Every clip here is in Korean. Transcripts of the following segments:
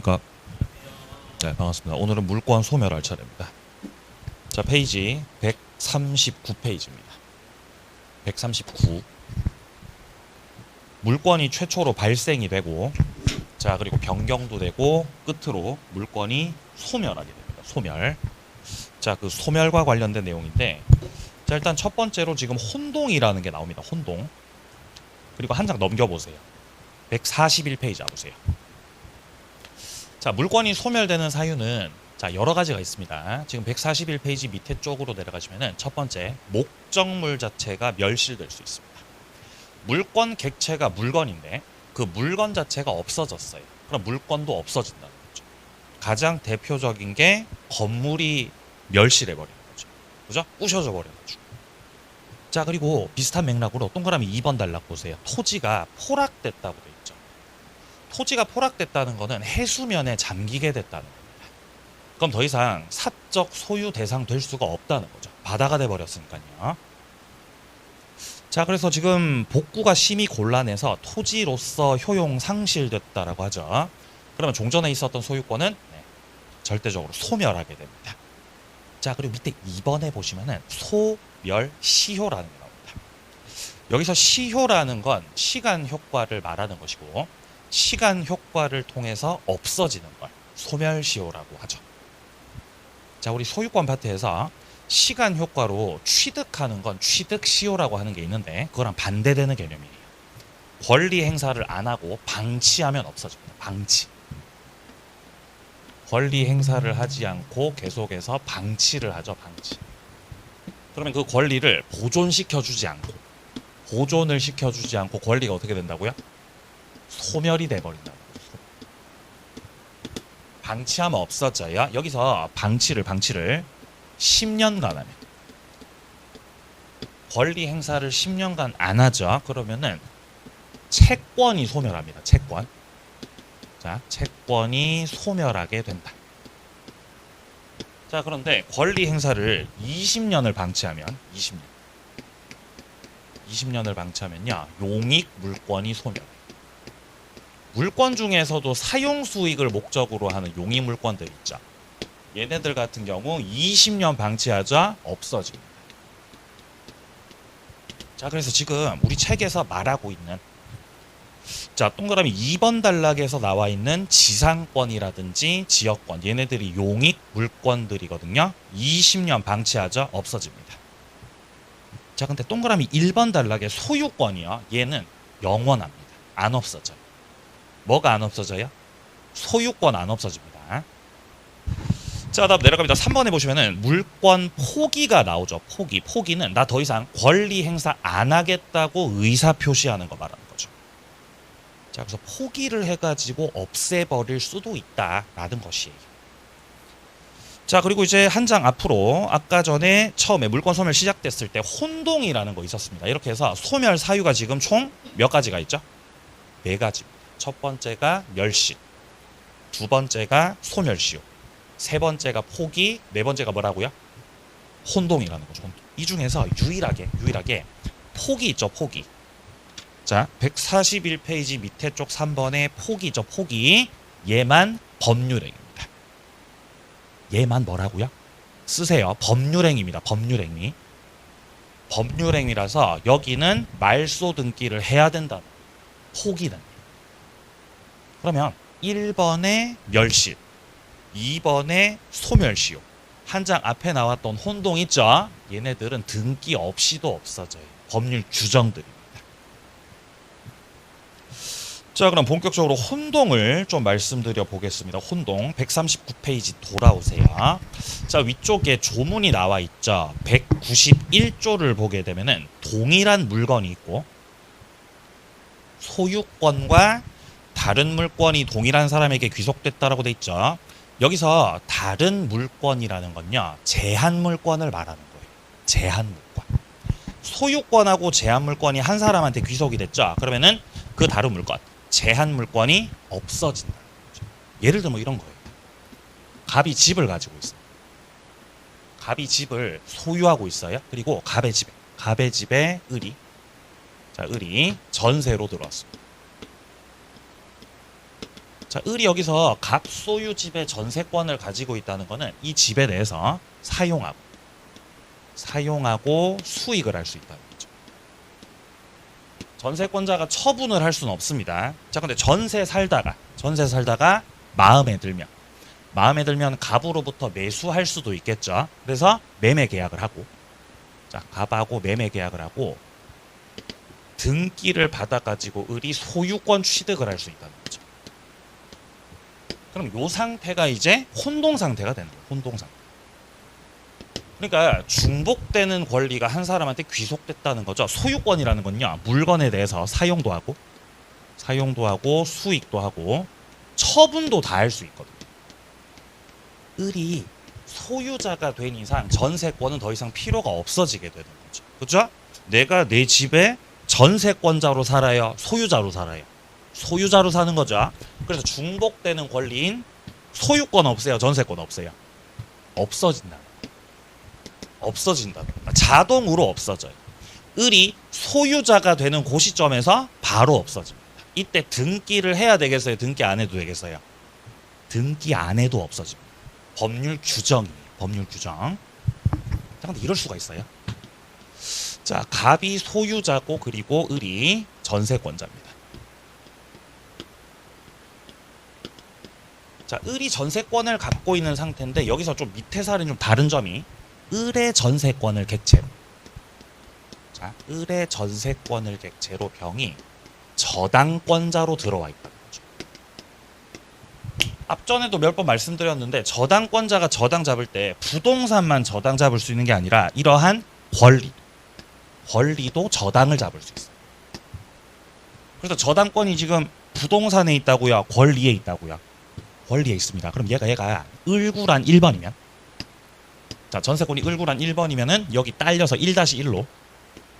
안녕하십니까. 네, 반갑습니다. 오늘은 물권 소멸할 차례입니다. 자, 페이지 139페이지입니다. 139. 물권이 최초로 발생이 되고, 자, 그리고 변경도 되고, 끝으로 물권이 소멸하게 됩니다. 소멸. 자, 그 소멸과 관련된 내용인데, 자, 일단 첫 번째로 지금 혼동이라는 게 나옵니다. 혼동. 그리고 한 장 넘겨보세요. 141페이지 와보세요. 자, 물권이 소멸되는 사유는 자, 여러 가지가 있습니다. 지금 141페이지 밑에 쪽으로 내려가시면은 첫 번째, 목적물 자체가 멸실될 수 있습니다. 물권 객체가 물건인데 그 물건 자체가 없어졌어요. 그럼 물권도 없어진다는 거죠. 가장 대표적인 게 건물이 멸실해 버리는 거죠. 그죠? 부셔져 버려가지고. 자, 그리고 비슷한 맥락으로 동그라미 2번 단락 보세요. 토지가 포락됐다고 돼 있죠. 토지가 포락됐다는 것은 해수면에 잠기게 됐다는 겁니다. 그럼 더 이상 사적 소유 대상 될 수가 없다는 거죠. 바다가 돼버렸으니까요. 자, 그래서 지금 복구가 심히 곤란해서 토지로서 효용 상실됐다라고 하죠. 그러면 종전에 있었던 소유권은 절대적으로 소멸하게 됩니다. 자, 그리고 밑에 2번에 보시면은 소멸시효라는 게 나옵니다. 여기서 시효라는 건 시간 효과를 말하는 것이고, 시간 효과를 통해서 없어지는 걸 소멸시효라고 하죠. 자, 우리 소유권 파트에서 시간 효과로 취득하는 건 취득시효라고 하는 게 있는데, 그거랑 반대되는 개념이에요. 권리 행사를 안 하고 방치하면 없어집니다. 방치. 권리 행사를 하지 않고 계속해서 방치를 하죠. 방치. 그러면 그 권리를 보존시켜주지 않고, 보존을 시켜주지 않고 권리가 어떻게 된다고요? 소멸이 돼버린다고. 방치하면 없어져요. 여기서 방치를 10년간 하면, 권리 행사를 10년간 안 하죠. 그러면은 채권이 소멸합니다. 채권. 자, 채권이 소멸하게 된다. 자, 그런데 권리 행사를 20년을 방치하면, 20년을 방치하면요, 용익 물권이 소멸. 물권 중에서도 사용 수익을 목적으로 하는 용익 물권들 있죠. 얘네들 같은 경우 20년 방치하자 없어집니다. 자, 그래서 지금 우리 책에서 말하고 있는, 자, 동그라미 2번 단락에서 나와 있는 지상권이라든지 지역권, 얘네들이 용익 물권들이거든요. 20년 방치하자 없어집니다. 자, 근데 동그라미 1번 단락의 소유권이요, 얘는 영원합니다. 안 없어져요. 뭐가 안 없어져요? 소유권 안 없어집니다. 자, 다음 내려갑니다. 3번에 보시면은 물권 포기가 나오죠. 포기. 포기는 나 더 이상 권리 행사 안 하겠다고 의사 표시하는 거 말하는 거죠. 자, 그래서 포기를 해가지고 없애버릴 수도 있다라는 것이에요. 자, 그리고 이제 한 장 앞으로 아까 전에 처음에 물권 소멸 시작됐을 때 혼동이라는 거 있었습니다. 이렇게 해서 소멸 사유가 지금 총 몇 가지가 있죠? 4가지입니다. 첫 번째가 멸실, 두 번째가 소멸시효, 세 번째가 포기, 네 번째가 뭐라고요? 혼동이라는 거죠. 혼동. 이 중에서 유일하게 포기 있죠. 포기. 자, 141페이지 밑에 쪽 3번에 포기죠. 포기. 얘만 법률행위입니다. 얘만 뭐라고요? 쓰세요. 법률행위입니다. 법률행위. 법률행위라서 여기는 말소 등기를 해야 된다. 포기는. 그러면 1번에 멸실, 2번에 소멸시효, 한 장 앞에 나왔던 혼동 있죠? 얘네들은 등기 없이도 없어져요. 법률 규정들입니다. 자, 그럼 본격적으로 혼동을 좀 말씀드려 보겠습니다. 혼동 139페이지 돌아오세요. 자, 위쪽에 조문이 나와 있죠. 191조를 보게 되면은 동일한 물건이 있고 소유권과 다른 물권이 동일한 사람에게 귀속됐다라고 돼 있죠. 여기서 다른 물권이라는 건요, 제한 물권을 말하는 거예요. 제한 물권. 소유권하고 제한 물권이 한 사람한테 귀속이 됐죠. 그러면은 그 다른 물권, 제한 물권이 없어진다는 거죠. 예를 들면 이런 거예요. 갑이 집을 가지고 있어요. 갑이 집을 소유하고 있어요. 그리고 갑의 집에 을이, 자, 을이 전세로 들어왔습니다. 자, 을이 여기서 갑 소유 집의 전세권을 가지고 있다는 거는 이 집에 대해서 사용하고 수익을 할 수 있다는 거죠. 전세권자가 처분을 할 수는 없습니다. 자, 근데 전세 살다가 마음에 들면 갑으로부터 매수할 수도 있겠죠. 그래서 매매 계약을 하고, 자, 갑하고 매매 계약을 하고 등기를 받아가지고 을이 소유권 취득을 할 수 있다는 거죠. 그럼 요 상태가 이제 혼동 상태가 되는 거예요. 혼동 상태. 그러니까 중복되는 권리가 한 사람한테 귀속됐다는 거죠. 소유권이라는 건요, 물건에 대해서 사용도 하고 수익도 하고 처분도 다 할 수 있거든요. 을이 소유자가 된 이상 전세권은 더 이상 필요가 없어지게 되는 거죠. 그렇죠? 내가 내 집에 전세권자로 살아요, 소유자로 살아요? 소유자로 사는 거죠. 그래서 중복되는 권리인 소유권 없어요, 전세권 없어요? 없어진다. 자동으로 없어져요. 을이 소유자가 되는 그 시점에서 바로 없어집니다. 이때 등기를 해야 되겠어요? 등기 안 해도 되겠어요? 등기 안 해도 없어집니다. 법률 규정이에요. 법률 규정. 자, 근데 이럴 수가 있어요. 자, 갑이 소유자고 그리고 을이 전세권자입니다. 자, 을이 전세권을 갖고 있는 상태인데 여기서 좀 밑에 사례는 좀 다른 점이 을의 전세권을 객체로. 자, 을의 전세권을 객체로 병이 저당권자로 들어와 있다는 거죠. 앞전에도 몇 번 말씀드렸는데 저당권자가 저당 잡을 때 부동산만 저당 잡을 수 있는 게 아니라 이러한 권리도 저당을 잡을 수 있어요. 그래서 저당권이 지금 부동산에 있다고요? 권리에 있다고요? 권리에 있습니다. 그럼 얘가 을구란 1번이면, 자, 전세권이 을구란 1번이면은 여기 딸려서 1-1로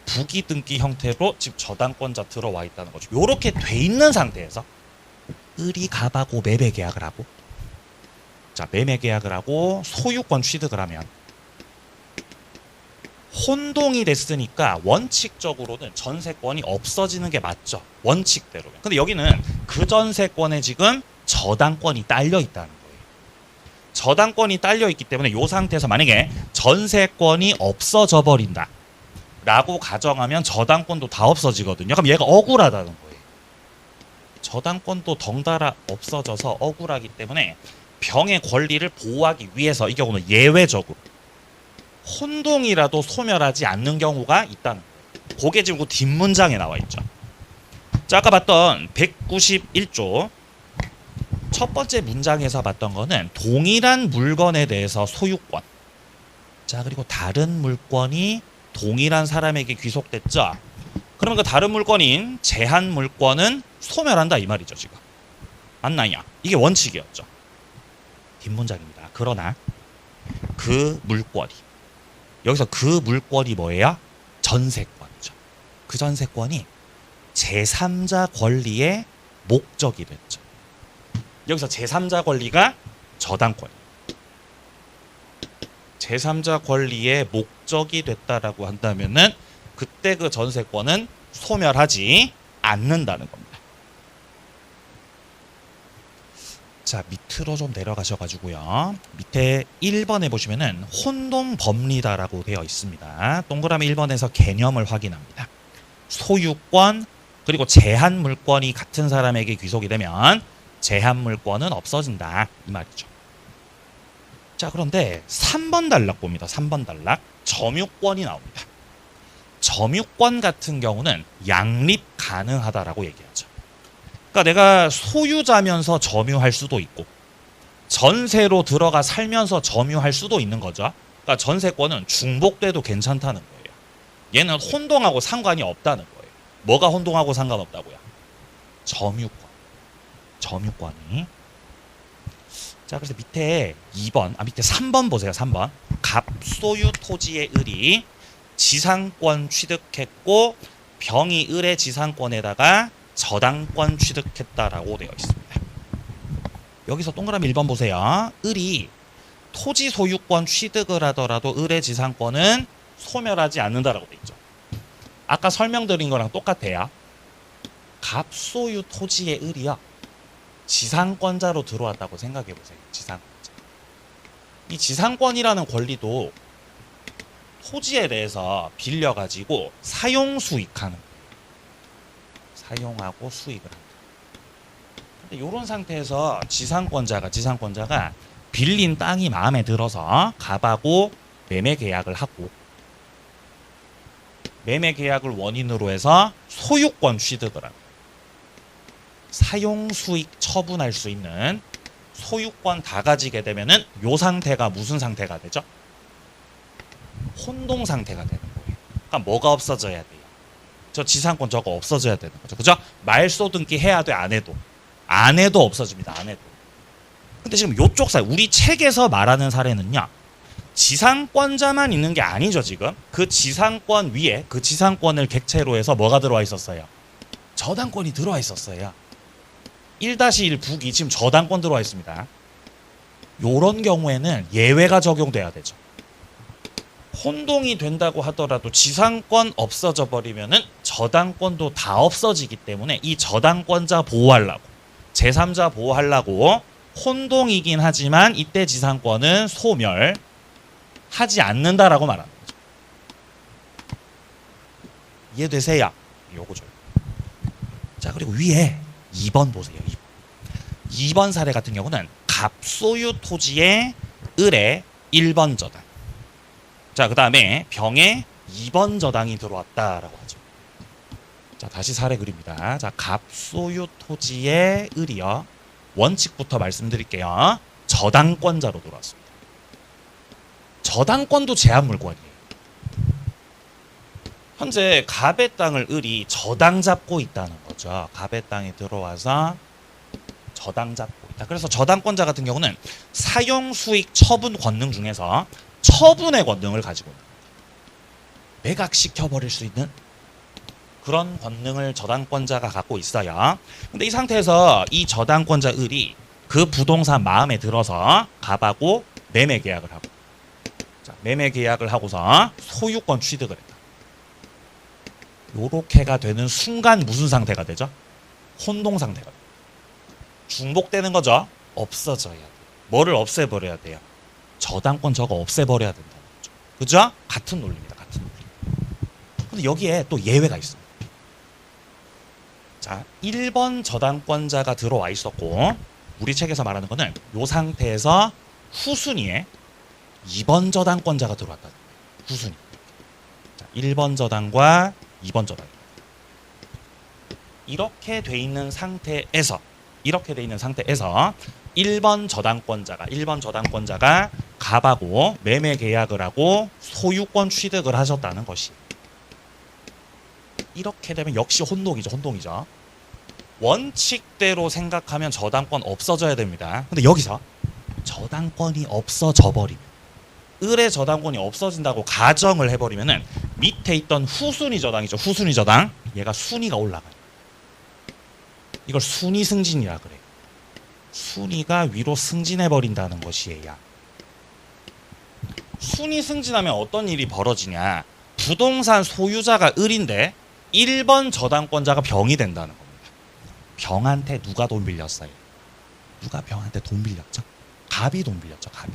부기등기 형태로 집 저당권자 들어와 있다는 거죠. 요렇게 돼 있는 상태에서 을이 갑하고 매매 계약을 하고, 자, 매매 계약을 하고 소유권 취득을 하면 혼동이 됐으니까 원칙적으로는 전세권이 없어지는 게 맞죠. 원칙대로면. 근데 여기는 그 전세권에 지금 저당권이 딸려 있다는 거예요. 저당권이 딸려 있기 때문에 이 상태에서 만약에 전세권이 없어져 버린다 라고 가정하면 저당권도 다 없어지거든요. 그럼 얘가 억울하다는 거예요. 저당권도 덩달아 없어져서 억울하기 때문에 병의 권리를 보호하기 위해서 이 경우는 예외적으로 혼동이라도 소멸하지 않는 경우가 있다는 거예요. 그게 지금 그 뒷문장에 나와 있죠. 자, 아까 봤던 191조 첫 번째 문장에서 봤던 거는 동일한 물건에 대해서 소유권, 자, 그리고 다른 물건이 동일한 사람에게 귀속됐죠. 그러면 그 다른 물건인 제한 물건은 소멸한다 이 말이죠. 지금 맞나요? 이게 원칙이었죠. 뒷문장입니다. 그러나 그 물건이, 여기서 그 물건이 뭐예요? 전세권이죠. 그 전세권이 제3자 권리의 목적이 됐죠. 여기서 제3자 권리가 저당권이에요. 제3자 권리의 목적이 됐다라고 한다면은 그때 그 전세권은 소멸하지 않는다는 겁니다. 자, 밑으로 좀 내려가셔가지고요. 밑에 1번에 보시면은 혼동법리다라고 되어 있습니다. 동그라미 1번에서 개념을 확인합니다. 소유권 그리고 제한 물건이 같은 사람에게 귀속이 되면 제한 물건은 없어진다 이 말이죠. 자, 그런데 3번 단락 봅니다. 3번 단락 점유권이 나옵니다. 점유권 같은 경우는 양립 가능하다라고 얘기하죠. 그러니까 내가 소유자면서 점유할 수도 있고 전세로 들어가 살면서 점유할 수도 있는 거죠. 그러니까 전세권은 중복돼도 괜찮다는 거예요. 얘는 혼동하고 상관이 없다는 거예요. 뭐가 혼동하고 상관없다고요? 점유권이. 자, 그래서 밑에 3번 보세요. 3번. 갑소유 토지의 을이 지상권 취득했고 병이 을의 지상권에다가 저당권 취득했다라고 되어 있습니다. 여기서 동그라미 1번 보세요. 을이 토지 소유권 취득을 하더라도 을의 지상권은 소멸하지 않는다라고 되어 있죠. 아까 설명드린 거랑 똑같아요. 갑소유 토지의 을이요, 지상권자로 들어왔다고 생각해 보세요. 지상권자. 이 지상권이라는 권리도 토지에 대해서 빌려가지고 사용 수익하는 거예요. 사용하고 수익을 한다. 근데 이런 상태에서 지상권자가 빌린 땅이 마음에 들어서 갑하고 매매 계약을 하고 매매 계약을 원인으로 해서 소유권 취득을 합니다. 사용 수익 처분할 수 있는 소유권 다 가지게 되면은 요 상태가 무슨 상태가 되죠? 혼동 상태가 되는 거예요. 그러니까 뭐가 없어져야 돼요? 저 지상권 저거 없어져야 되는 거죠. 그죠? 말소등기 해야 돼, 안 해도? 안 해도 없어집니다. 안 해도. 근데 지금 요쪽 사례, 우리 책에서 말하는 사례는요. 지상권자만 있는 게 아니죠, 지금. 그 지상권 위에 그 지상권을 객체로 해서 뭐가 들어와 있었어요? 저당권이 들어와 있었어요. 1-1 북이 지금 저당권 들어와 있습니다. 요런 경우에는 예외가 적용돼야 되죠. 혼동이 된다고 하더라도 지상권 없어져 버리면은 저당권도 다 없어지기 때문에 이 저당권자 보호하려고 제3자 보호하려고 혼동이긴 하지만 이때 지상권은 소멸하지 않는다라고 말하는 거죠. 이해되세요? 요거죠. 자, 그리고 위에 2번 보세요. 2번 사례 같은 경우는 갑소유 토지의 을의 1번 저당. 자, 그 다음에 병에 2번 저당이 들어왔다라고 하죠. 자, 다시 사례 그립니다. 자, 갑소유 토지의 을이요. 원칙부터 말씀드릴게요. 저당권자로 들어왔습니다. 저당권도 제한 물권이에요. 현재 갑의 땅을 을이 저당 잡고 있다는 거죠. 갑의 땅에 들어와서 저당 잡고 있다. 그래서 저당권자 같은 경우는 사용 수익 처분 권능 중에서 처분의 권능을 가지고 있는 겁니다. 매각시켜 버릴 수 있는 그런 권능을 저당권자가 갖고 있어요. 근데 이 상태에서 이 저당권자 을이 그 부동산 마음에 들어서 갑하고 매매 계약을 하고, 자, 매매 계약을 하고서 소유권 취득을 했다. 요렇게가 되는 순간 무슨 상태가 되죠? 혼동 상태가 돼요. 중복되는 거죠. 없어져야 돼요. 뭐를 없애버려야 돼요? 저당권 저거 없애버려야 된다는 거죠. 그죠? 같은 논리입니다. 같은 논리. 근데 여기에 또 예외가 있습니다. 자, 1번 저당권자가 들어와 있었고 우리 책에서 말하는 거는 요 상태에서 후순위에 2번 저당권자가 들어왔다. 후순위. 자, 1번 저당과 2번 저당. 이렇게 돼 있는 상태에서 1번 저당권자가 갑하고 매매 계약을 하고 소유권 취득을 하셨다는 것이. 이렇게 되면 역시 혼동이죠. 원칙대로 생각하면 저당권 없어져야 됩니다. 근데 여기서 저당권이 없어져 버리면, 을의 저당권이 없어진다고 가정을 해버리면은 밑에 있던 후순위 저당이죠. 후순위 저당. 얘가 순위가 올라가요. 이걸 순위 승진이라 그래요. 순위가 위로 승진해 버린다는 것이에요. 순위 승진하면 어떤 일이 벌어지냐? 부동산 소유자가 을인데 1번 저당권자가 병이 된다는 겁니다. 병한테 누가 돈 빌렸어요? 누가 병한테 돈 빌렸죠? 갑이 돈 빌렸죠. 갑이.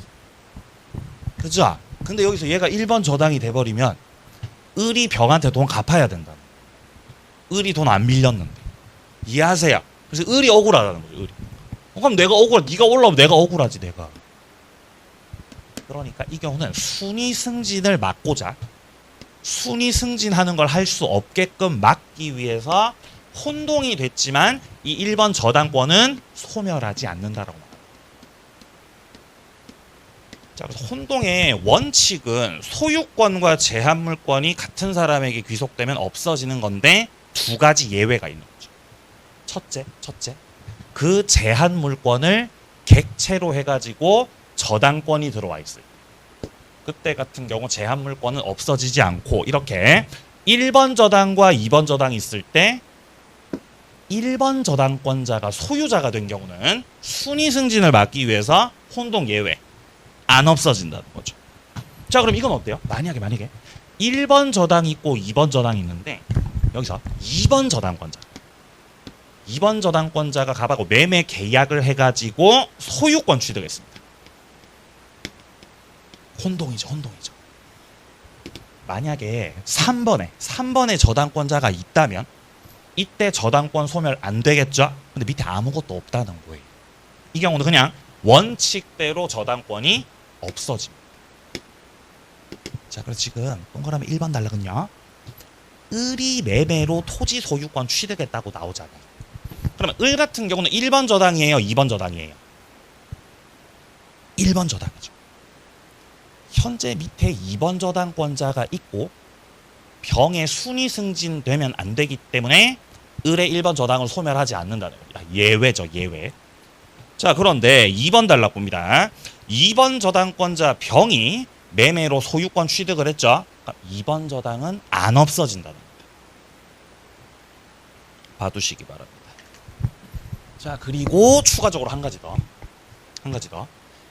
그죠? 근데 여기서 얘가 1번 저당이 돼버리면 을이 병한테 돈 갚아야 된다. 을이 돈 안 빌렸는데. 이해하세요? 그래서 을이 억울하다는 거죠. 을이. 그럼 네가 올라오면 내가 억울하지, 내가. 그러니까 이 경우는 순위 승진을 막고자 순위 승진하는 걸 할 수 없게끔 막기 위해서 혼동이 됐지만 이 1번 저당권은 소멸하지 않는다라고 말합니다. 자, 그래서 혼동의 원칙은 소유권과 제한물권이 같은 사람에게 귀속되면 없어지는 건데 두 가지 예외가 있는 거죠. 첫째, 그 제한물권을 객체로 해가지고 저당권이 들어와 있어요. 그때 같은 경우 제한물권은 없어지지 않고 이렇게 1번 저당과 2번 저당이 있을 때 1번 저당권자가 소유자가 된 경우는 순위 승진을 막기 위해서 혼동 예외 안 없어진다는 거죠. 자, 그럼 이건 어때요? 만약에 1번 저당이 있고 2번 저당이 있는데 여기서 2번 저당권자 2번 저당권자가 갑하고 매매 계약을 해가지고 소유권 취득했습니다. 혼동이죠, 혼동이죠. 만약에 3번에 저당권자가 있다면 이때 저당권 소멸 안 되겠죠? 근데 밑에 아무것도 없다는 거예요. 이 경우는 그냥 원칙대로 저당권이 없어집니다. 자, 그래서 지금 동그라미 1번 단락은요. 을이 매매로 토지 소유권 취득했다고 나오잖아요. 그러면 을 같은 경우는 1번 저당이에요, 2번 저당이에요? 1번 저당이죠. 현재 밑에 2번 저당권자가 있고 병에 순위 승진되면 안 되기 때문에 을의 1번 저당을 소멸하지 않는다는 겁니다. 예외죠, 예외. 자, 그런데 2번 단락 봅니다. 2번 저당권자 병이 매매로 소유권 취득을 했죠. 그러니까 2번 저당은 안 없어진다는 겁니다. 봐두시기 바랍니다. 자, 그리고 추가적으로 한 가지 더.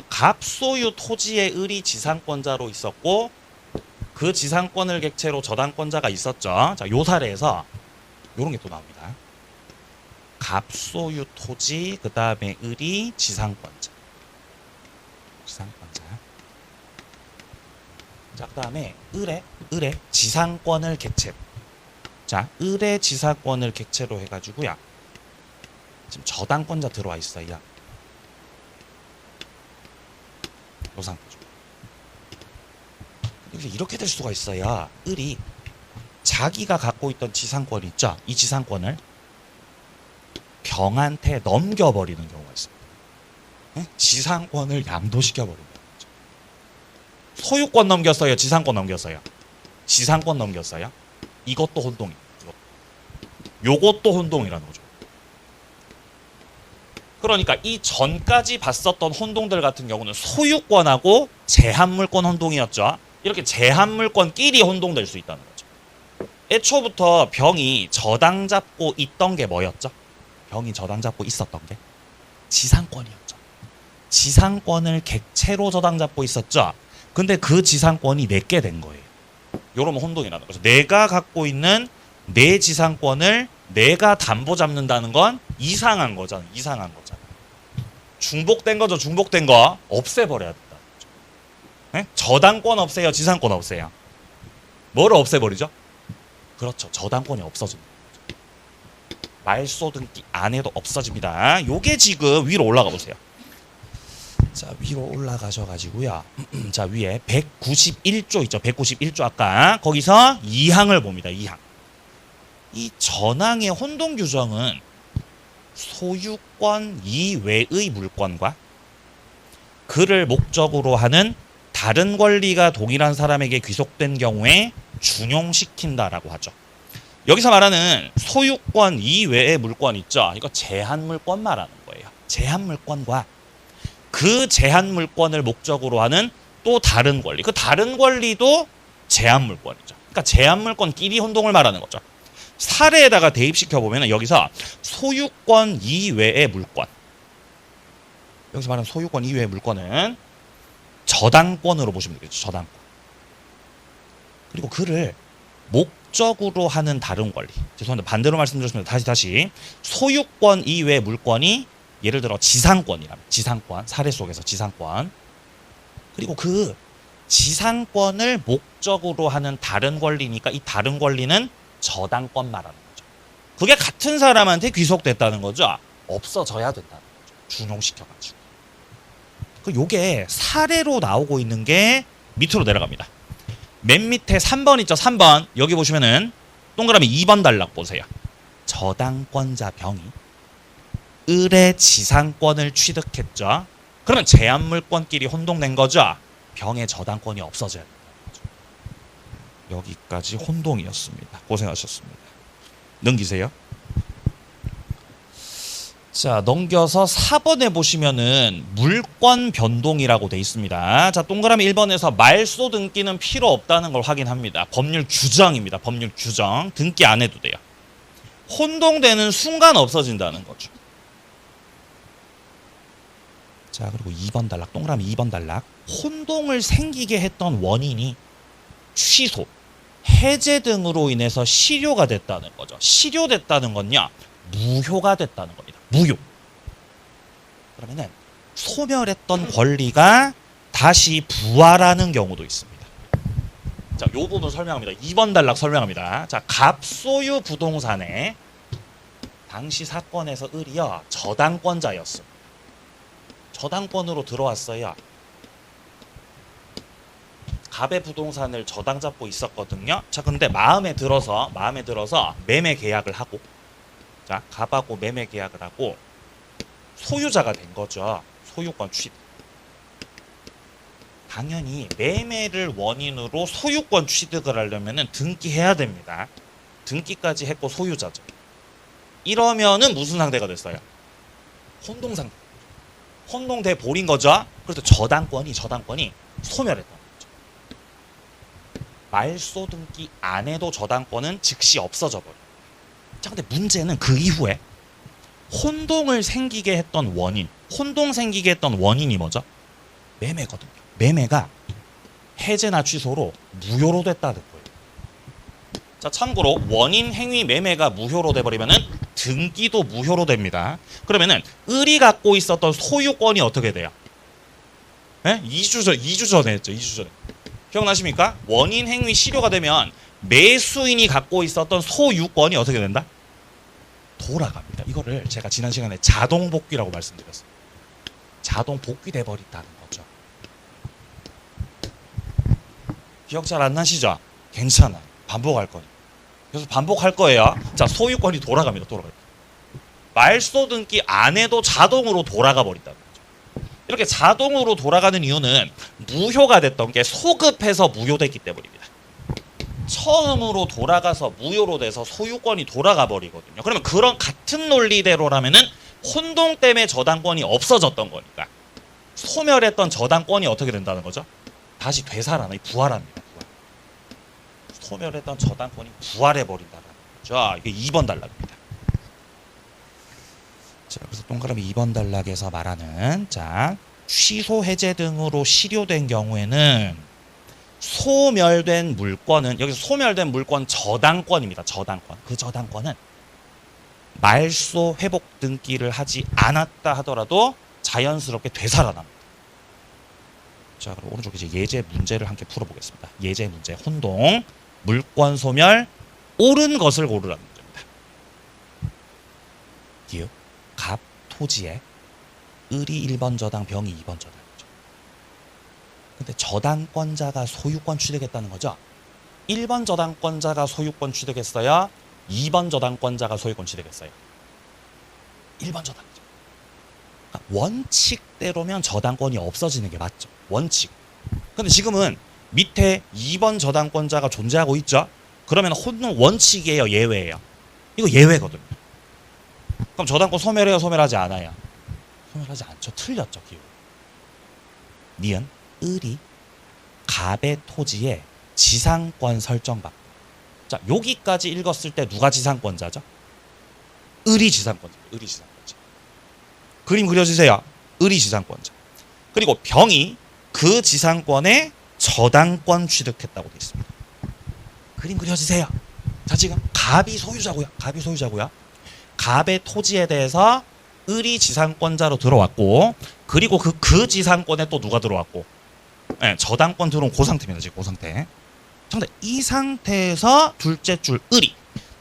갑소유 토지의 을이 지상권자로 있었고 그 지상권을 객체로 저당권자가 있었죠. 자, 요 사례에서 요런 게 또 나옵니다. 갑소유 토지, 그 다음에 을이 지상권자. 자, 그 다음에 을의 지상권을 객체로. 자, 을의 지상권을 객체로 해가지고요. 지금 저당권자 들어와 있어요. 요 상태죠. 이렇게 될 수가 있어요. 을이 자기가 갖고 있던 지상권 있죠. 이 지상권을 병한테 넘겨버리는 경우가 있습니다. 네? 지상권을 양도시켜버리는 거죠. 소유권 넘겼어요? 지상권 넘겼어요? 지상권 넘겼어요? 이것도 혼동이에요. 요것도 혼동이라는 거죠. 그러니까 이 전까지 봤었던 혼동들 같은 경우는 소유권하고 제한물권 혼동이었죠. 이렇게 제한물권끼리 혼동될 수 있다는 거죠. 애초부터 병이 저당 잡고 있던 게 뭐였죠? 병이 저당 잡고 있었던 게 지상권이었죠. 지상권을 객체로 저당 잡고 있었죠. 근데 그 지상권이 내게 된 거예요. 요러면 혼동이라는 거죠. 내가 갖고 있는 내 지상권을 내가 담보 잡는다는 건 이상한 거잖아요. 중복된 거죠. 중복된 거 없애버려야 된다는 거죠. 네? 저당권 없애요, 지상권 없애요? 뭐를 없애버리죠? 그렇죠. 저당권이 없어집니다. 말소 등기 안 해도 없어집니다. 요게 지금 위로 올라가 보세요. 자, 위로 올라가셔가지고요. 자, 위에 191조 있죠. 191조 아까 거기서 2항을 봅니다. 2항. 이 전항의 혼동 규정은 소유권 이외의 물권과 그를 목적으로 하는 다른 권리가 동일한 사람에게 귀속된 경우에 준용시킨다라고 하죠. 여기서 말하는 소유권 이외의 물권 있죠. 이거 제한물권 말하는 거예요. 제한물권과 그 제한물권을 목적으로 하는 또 다른 권리. 그 다른 권리도 제한물권이죠. 그러니까 제한물권끼리 혼동을 말하는 거죠. 사례에다가 대입시켜보면 여기서 소유권 이외의 물권. 여기서 말하는 소유권 이외의 물권은 저당권으로 보시면 되겠죠. 저당권. 그리고 그를 목적으로 하는 다른 권리. 죄송합니다. 반대로 말씀드렸습니다. 다시. 소유권 이외의 물권이 예를 들어 지상권이라면 지상권. 사례 속에서 지상권. 그리고 그 지상권을 목적으로 하는 다른 권리니까 이 다른 권리는 저당권 말하는 거죠. 그게 같은 사람한테 귀속됐다는 거죠. 없어져야 된다는 거죠. 준용시켜가지고. 요게 사례로 나오고 있는 게 밑으로 내려갑니다. 맨 밑에 3번 있죠. 3번. 여기 보시면은 동그라미 2번 단락 보세요. 저당권자 병이 을의 지상권을 취득했죠. 그러면 제한물권끼리 혼동된 거죠. 병의 저당권이 없어져야 된다는 거죠. 여기까지 혼동이었습니다. 고생하셨습니다. 넘기세요. 자, 넘겨서 4번에 보시면은 물권 변동이라고 돼 있습니다. 자, 동그라미 1번에서 말소 등기는 필요 없다는 걸 확인합니다. 법률 규정입니다. 법률 규정. 등기 안 해도 돼요. 혼동되는 순간 없어진다는 거죠. 자, 그리고 2번 단락, 동그라미 2번 단락. 혼동을 생기게 했던 원인이 취소, 해제 등으로 인해서 실효가 됐다는 거죠. 실효됐다는 건요, 무효가 됐다는 겁니다. 무효. 그러면은 소멸했던 권리가 다시 부활하는 경우도 있습니다. 자, 요 부분 설명합니다. 2번 단락 설명합니다. 자, 갑소유 부동산에 당시 사건에서 을이요 저당권자였습니다. 저당권으로 들어왔어요. 갑의 부동산을 저당 잡고 있었거든요. 자, 근데 마음에 들어서 매매 계약을 하고, 자, 갑하고 매매 계약을 하고 소유자가 된 거죠. 소유권 취득. 당연히 매매를 원인으로 소유권 취득을 하려면은 등기해야 됩니다. 등기까지 했고 소유자죠. 이러면은 무슨 상태가 됐어요? 혼동상태. 혼동돼 버린 거죠. 그래서 저당권이 소멸했던 거죠. 말소 등기 안 해도 저당권은 즉시 없어져 버려요. 자, 근데 문제는 그 이후에 혼동을 생기게 했던 원인, 혼동 생기게 했던 원인이 뭐죠? 매매거든요. 매매가 해제나 취소로 무효로 됐다는 거예요. 자, 참고로 원인 행위 매매가 무효로 돼버리면은 등기도 무효로 됩니다. 그러면은 을이 갖고 있었던 소유권이 어떻게 돼요? 예? 2주 전에 했죠. 2주 전에. 기억나십니까? 원인 행위 실효가 되면 매수인이 갖고 있었던 소유권이 어떻게 된다? 돌아갑니다. 이거를 제가 지난 시간에 자동 복귀라고 말씀드렸어요. 자동 복귀돼 버린다는 거죠. 기억 잘 안 나시죠? 괜찮아요. 반복할 거예요. 그래서 반복할 거예요. 자, 소유권이 돌아갑니다. 말소 등기 안 해도 자동으로 돌아가 버린다는 거죠. 이렇게 자동으로 돌아가는 이유는 무효가 됐던 게 소급해서 무효됐기 때문입니다. 처음으로 돌아가서 무효로 돼서 소유권이 돌아가 버리거든요. 그러면 그런 같은 논리대로라면은 혼동 때문에 저당권이 없어졌던 거니까 소멸했던 저당권이 어떻게 된다는 거죠? 다시 되살아나, 부활합니다. 부활. 소멸했던 저당권이 부활해 버린다는 거죠. 이게 2번 단락입니다. 자, 그래서 동그라미 2번 단락에서 말하는, 자, 취소 해제 등으로 실효된 경우에는 소멸된 물권은, 여기서 소멸된 물권 저당권입니다. 저당권. 그 저당권은 말소 회복 등기를 하지 않았다 하더라도 자연스럽게 되살아납니다. 자, 그럼 오른쪽 이제 예제 문제를 함께 풀어보겠습니다. 예제 문제, 혼동, 물권 소멸, 옳은 것을 고르라는 문제입니다. 기억, 갑, 토지에 을이 1번 저당, 병이 2번 저당이죠. 근데 저당권자가 소유권 취득했다는 거죠. 1번 저당권자가 소유권 취득했어요. 2번 저당권자가 소유권 취득했어요. 1번 저당이죠. 그러니까 원칙대로면 저당권이 없어지는 게 맞죠. 원칙. 근데 지금은 밑에 2번 저당권자가 존재하고 있죠. 그러면 혼동 원칙이에요, 예외예요? 이거 예외거든요. 그럼 저당권 소멸해요, 소멸하지 않아요? 소멸하지 않죠. 틀렸죠, 기호. 니은 을이 갑의 토지에 지상권 설정받고. 자, 여기까지 읽었을 때 누가 지상권자죠? 을이 지상권자. 을이 지상권자. 그림 그려주세요. 을이 지상권자. 그리고 병이 그 지상권에 저당권 취득했다고 되어 있습니다. 그림 그려주세요. 자, 지금 갑이 소유자고요. 갑이 소유자고요. 갑의 토지에 대해서 을이 지상권자로 들어왔고, 그리고 그 지상권에 또 누가 들어왔고, 네, 저당권 들어온 그 상태입니다. 지금 그 상태. 근데 이 상태에서 둘째 줄 을이,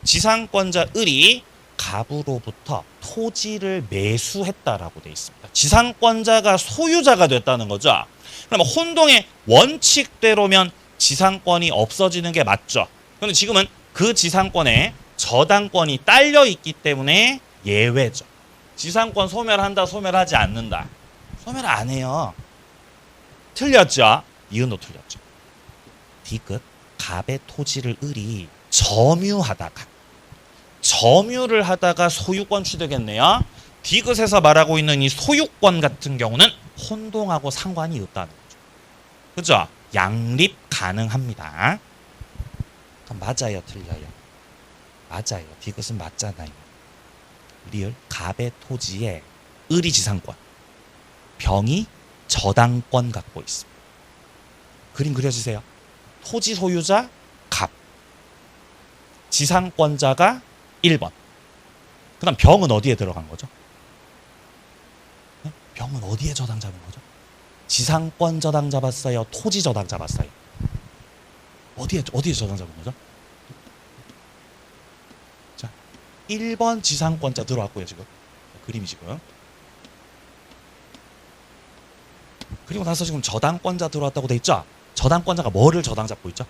지상권자 을이 갑으로부터 토지를 매수했다라고 되어 있습니다. 지상권자가 소유자가 됐다는 거죠. 그러면 혼동의 원칙대로면 지상권이 없어지는 게 맞죠. 그런데 지금은 그 지상권에 저당권이 딸려 있기 때문에 예외죠. 지상권 소멸한다, 소멸하지 않는다. 소멸 안 해요. 틀렸죠? 이은도 틀렸죠. D끝, 갑의 토지를 을이 점유를 하다가 소유권 취득했네요. D끝에서 말하고 있는 이 소유권 같은 경우는 혼동하고 상관이 없다는 거죠. 그죠? 양립 가능합니다. 그럼 맞아요, 틀려요? 맞아요. D끝은 맞잖아요. 리을, 갑의 토지에 을이 지상권, 병이 저당권 갖고 있습니다. 그림 그려주세요. 토지 소유자 갑, 지상권자가 1번, 그다음 병은 어디에 들어간 거죠? 네? 병은 어디에 저당 잡은 거죠? 지상권 저당 잡았어요? 토지 저당 잡았어요? 어디에 저당 잡은 거죠? 자, 1번 지상권자 들어왔고요, 지금. 그림이 지금. 그리고 나서 지금 저당권자 들어왔다고 돼 있죠? 저당권자가 뭐를 저당 잡고 있죠?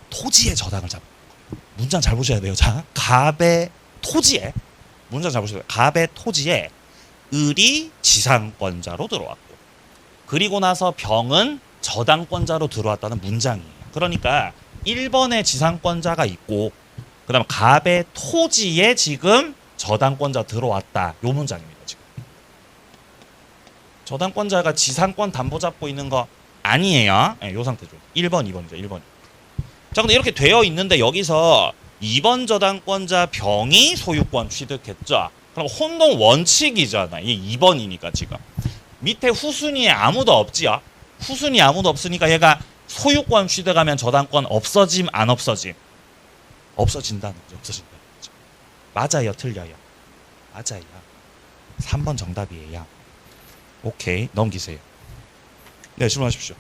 토지의 저당을 잡고 있고요. 문장 잘 보셔야 돼요. 자, 갑의 토지에, 문장 잘 보셔야 돼요. 갑의 토지에 을이 지상권자로 들어왔고, 그리고 나서 병은 저당권자로 들어왔다는 문장이에요. 그러니까 1번에 지상권자가 있고, 그 다음 갑의 토지에 지금 저당권자 들어왔다. 요 문장입니다. 지금 저당권자가 지상권 담보 잡고 있는 거 아니에요. 네, 요 상태죠. 1번, 2번이죠. 1번. 자, 근데 이렇게 되어 있는데 여기서 2번 저당권자 병이 소유권 취득했죠. 그럼 혼동 원칙이잖아. 이게 2번이니까 지금. 밑에 후순위에 아무도 없지요. 후순위 아무도 없으니까 얘가 소유권 취득하면 저당권 없어짐 안 없어짐? 없어진다는 거죠. 없어진다는 거죠. 맞아요, 틀려요? 맞아요. 3번 정답이에요. 오케이, 넘기세요. 네, 질문하십시오.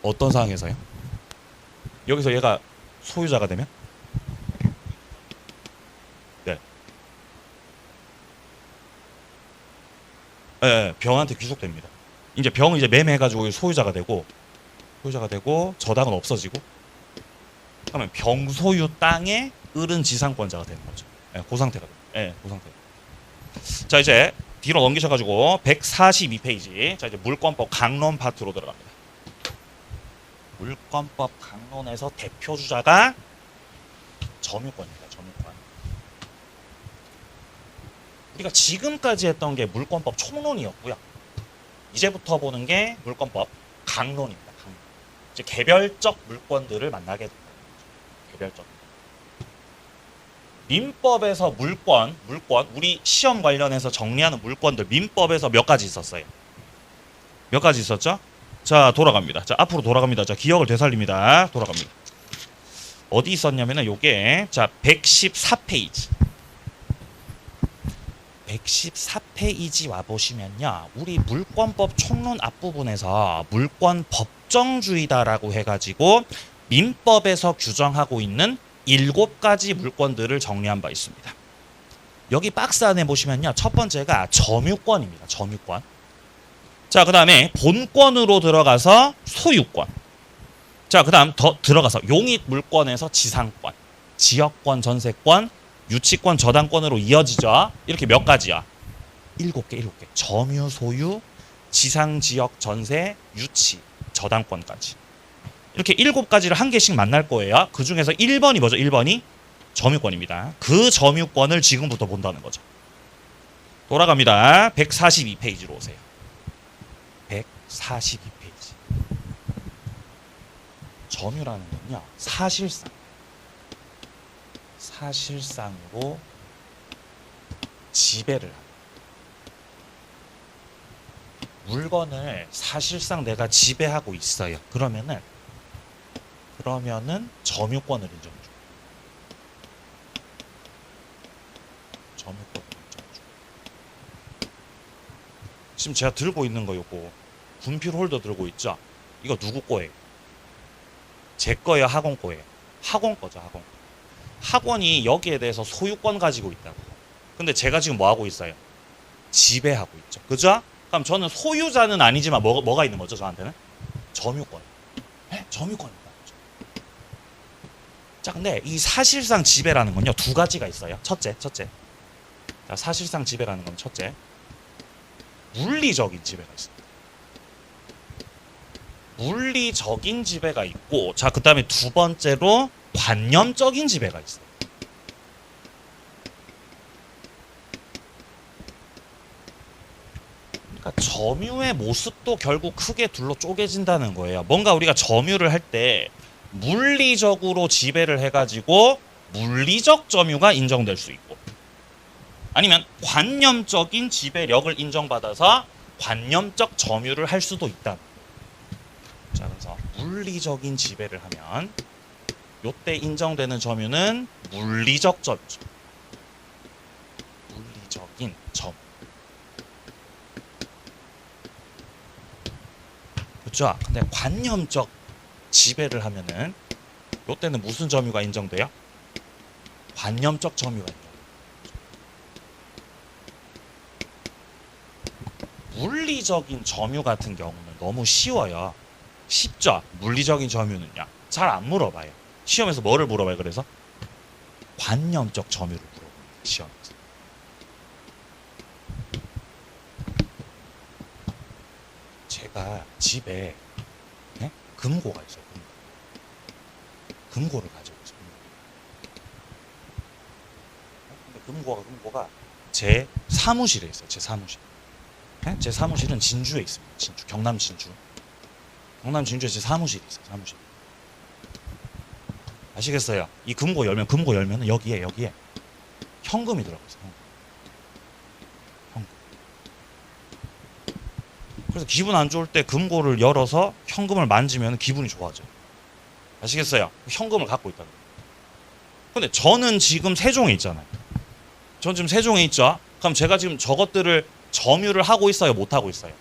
어떤 상황에서요? 여기서 얘가 소유자가 되면? 네. 네, 병한테 귀속됩니다. 이제 병은 이제 매매해가지고 소유자가 되고 저당은 없어지고, 그러면 병 소유 땅에 을은 지상권자가 되는 거죠. 네, 그 상태가 돼요. 네, 그 상태. 자, 이제 뒤로 넘기셔가지고 142페이지. 자, 이제 물권법 강론 파트로 들어갑니다. 물권법 강론에서 대표 주자가 점유권입니다. 점유권. 우리가 지금까지 했던 게 물권법 총론이었고요. 이제부터 보는 게 물권법 강론입니다. 강론. 이제 개별적 물권들을 만나게 됩니다. 개별적. 민법에서 물권, 우리 시험 관련해서 정리하는 물권들 민법에서 몇 가지 있었어요? 몇 가지 있었죠? 자, 돌아갑니다. 자, 앞으로 돌아갑니다. 자, 기억을 되살립니다. 돌아갑니다. 어디 있었냐면은 요게 자, 114페이지. 114페이지 와 보시면요. 우리 물권법 총론 앞부분에서 물권 법정주의다라고 해 가지고 민법에서 규정하고 있는 7가지 물권들을 정리한 바 있습니다. 여기 박스 안에 보시면요. 첫 번째가 점유권입니다. 점유권. 자, 그 다음에 본권으로 들어가서 소유권. 자, 그 다음 더 들어가서 용익 물권에서 지상권, 지역권, 전세권, 유치권, 저당권으로 이어지죠. 이렇게 몇 가지야? 7개. 점유, 소유, 지상, 지역, 전세, 유치, 저당권까지. 이렇게 7가지를 한 개씩 만날 거예요. 그 중에서 1번이 뭐죠? 1번이 점유권입니다. 그 점유권을 지금부터 본다는 거죠. 돌아갑니다. 142페이지로 오세요. 142페이지. 점유라는 건요. 사실상으로 지배를 합니다. 물건을 사실상 내가 지배하고 있어요. 그러면은 점유권을 인정해줘. 점유권을 인정해줘. 지금 제가 들고 있는 거 요거 분필 홀더 들고 있죠? 이거 누구 거예요? 제 거예요? 학원 거예요? 학원 거죠, 학원. 학원이 여기에 대해서 소유권 가지고 있다고. 근데 제가 지금 뭐 하고 있어요? 지배하고 있죠. 그죠? 그럼 저는 소유자는 아니지만 뭐가 있는 거죠, 저한테는? 점유권. 네? 점유권입니다. 자, 근데 이 사실상 지배라는 건요, 2가지가 있어요. 첫째. 자, 사실상 지배라는 건 첫째. 물리적인 지배가 있습니다. 물리적인 지배가 있고, 자, 그 다음에 두 번째로 관념적인 지배가 있어요. 그러니까 점유의 모습도 결국 크게 둘로 쪼개진다는 거예요. 뭔가 우리가 점유를 할 때 물리적으로 지배를 해가지고 물리적 점유가 인정될 수 있고, 아니면 관념적인 지배력을 인정받아서 관념적 점유를 할 수도 있다. 자, 그래서 물리적인 지배를 하면 요때 인정되는 점유는 물리적 점유죠. 물리적인 점. 그렇죠? 근데 관념적 지배를 하면은 요때는 무슨 점유가 인정돼요? 관념적 점유가 인정돼요. 물리적인 점유 같은 경우는 너무 쉬워요. 쉽죠? 물리적인 점유는요. 잘 안 물어봐요. 시험에서 뭐를 물어봐요? 그래서 관념적 점유를 물어봅니다. 시험에서. 제가 집에 금고가 있어요. 금고를 가지고 있어요. 근데 금고가 제 사무실에 있어요. 제 사무실. 제 사무실은 진주에 있습니다. 진주, 경남 진주. 경남 진주에 제 사무실이 있어요. 사무실. 아시겠어요? 이 금고 열면 여기에 현금이 들어가 있어요. 현금. 그래서 기분 안 좋을 때 금고를 열어서 현금을 만지면 기분이 좋아져요. 아시겠어요? 현금을 갖고 있다는 거예요. 근데 저는 지금 세종에 있잖아요. 전 지금 세종에 있죠? 그럼 제가 지금 저것들을 점유를 하고 있어요? 못 하고 있어요?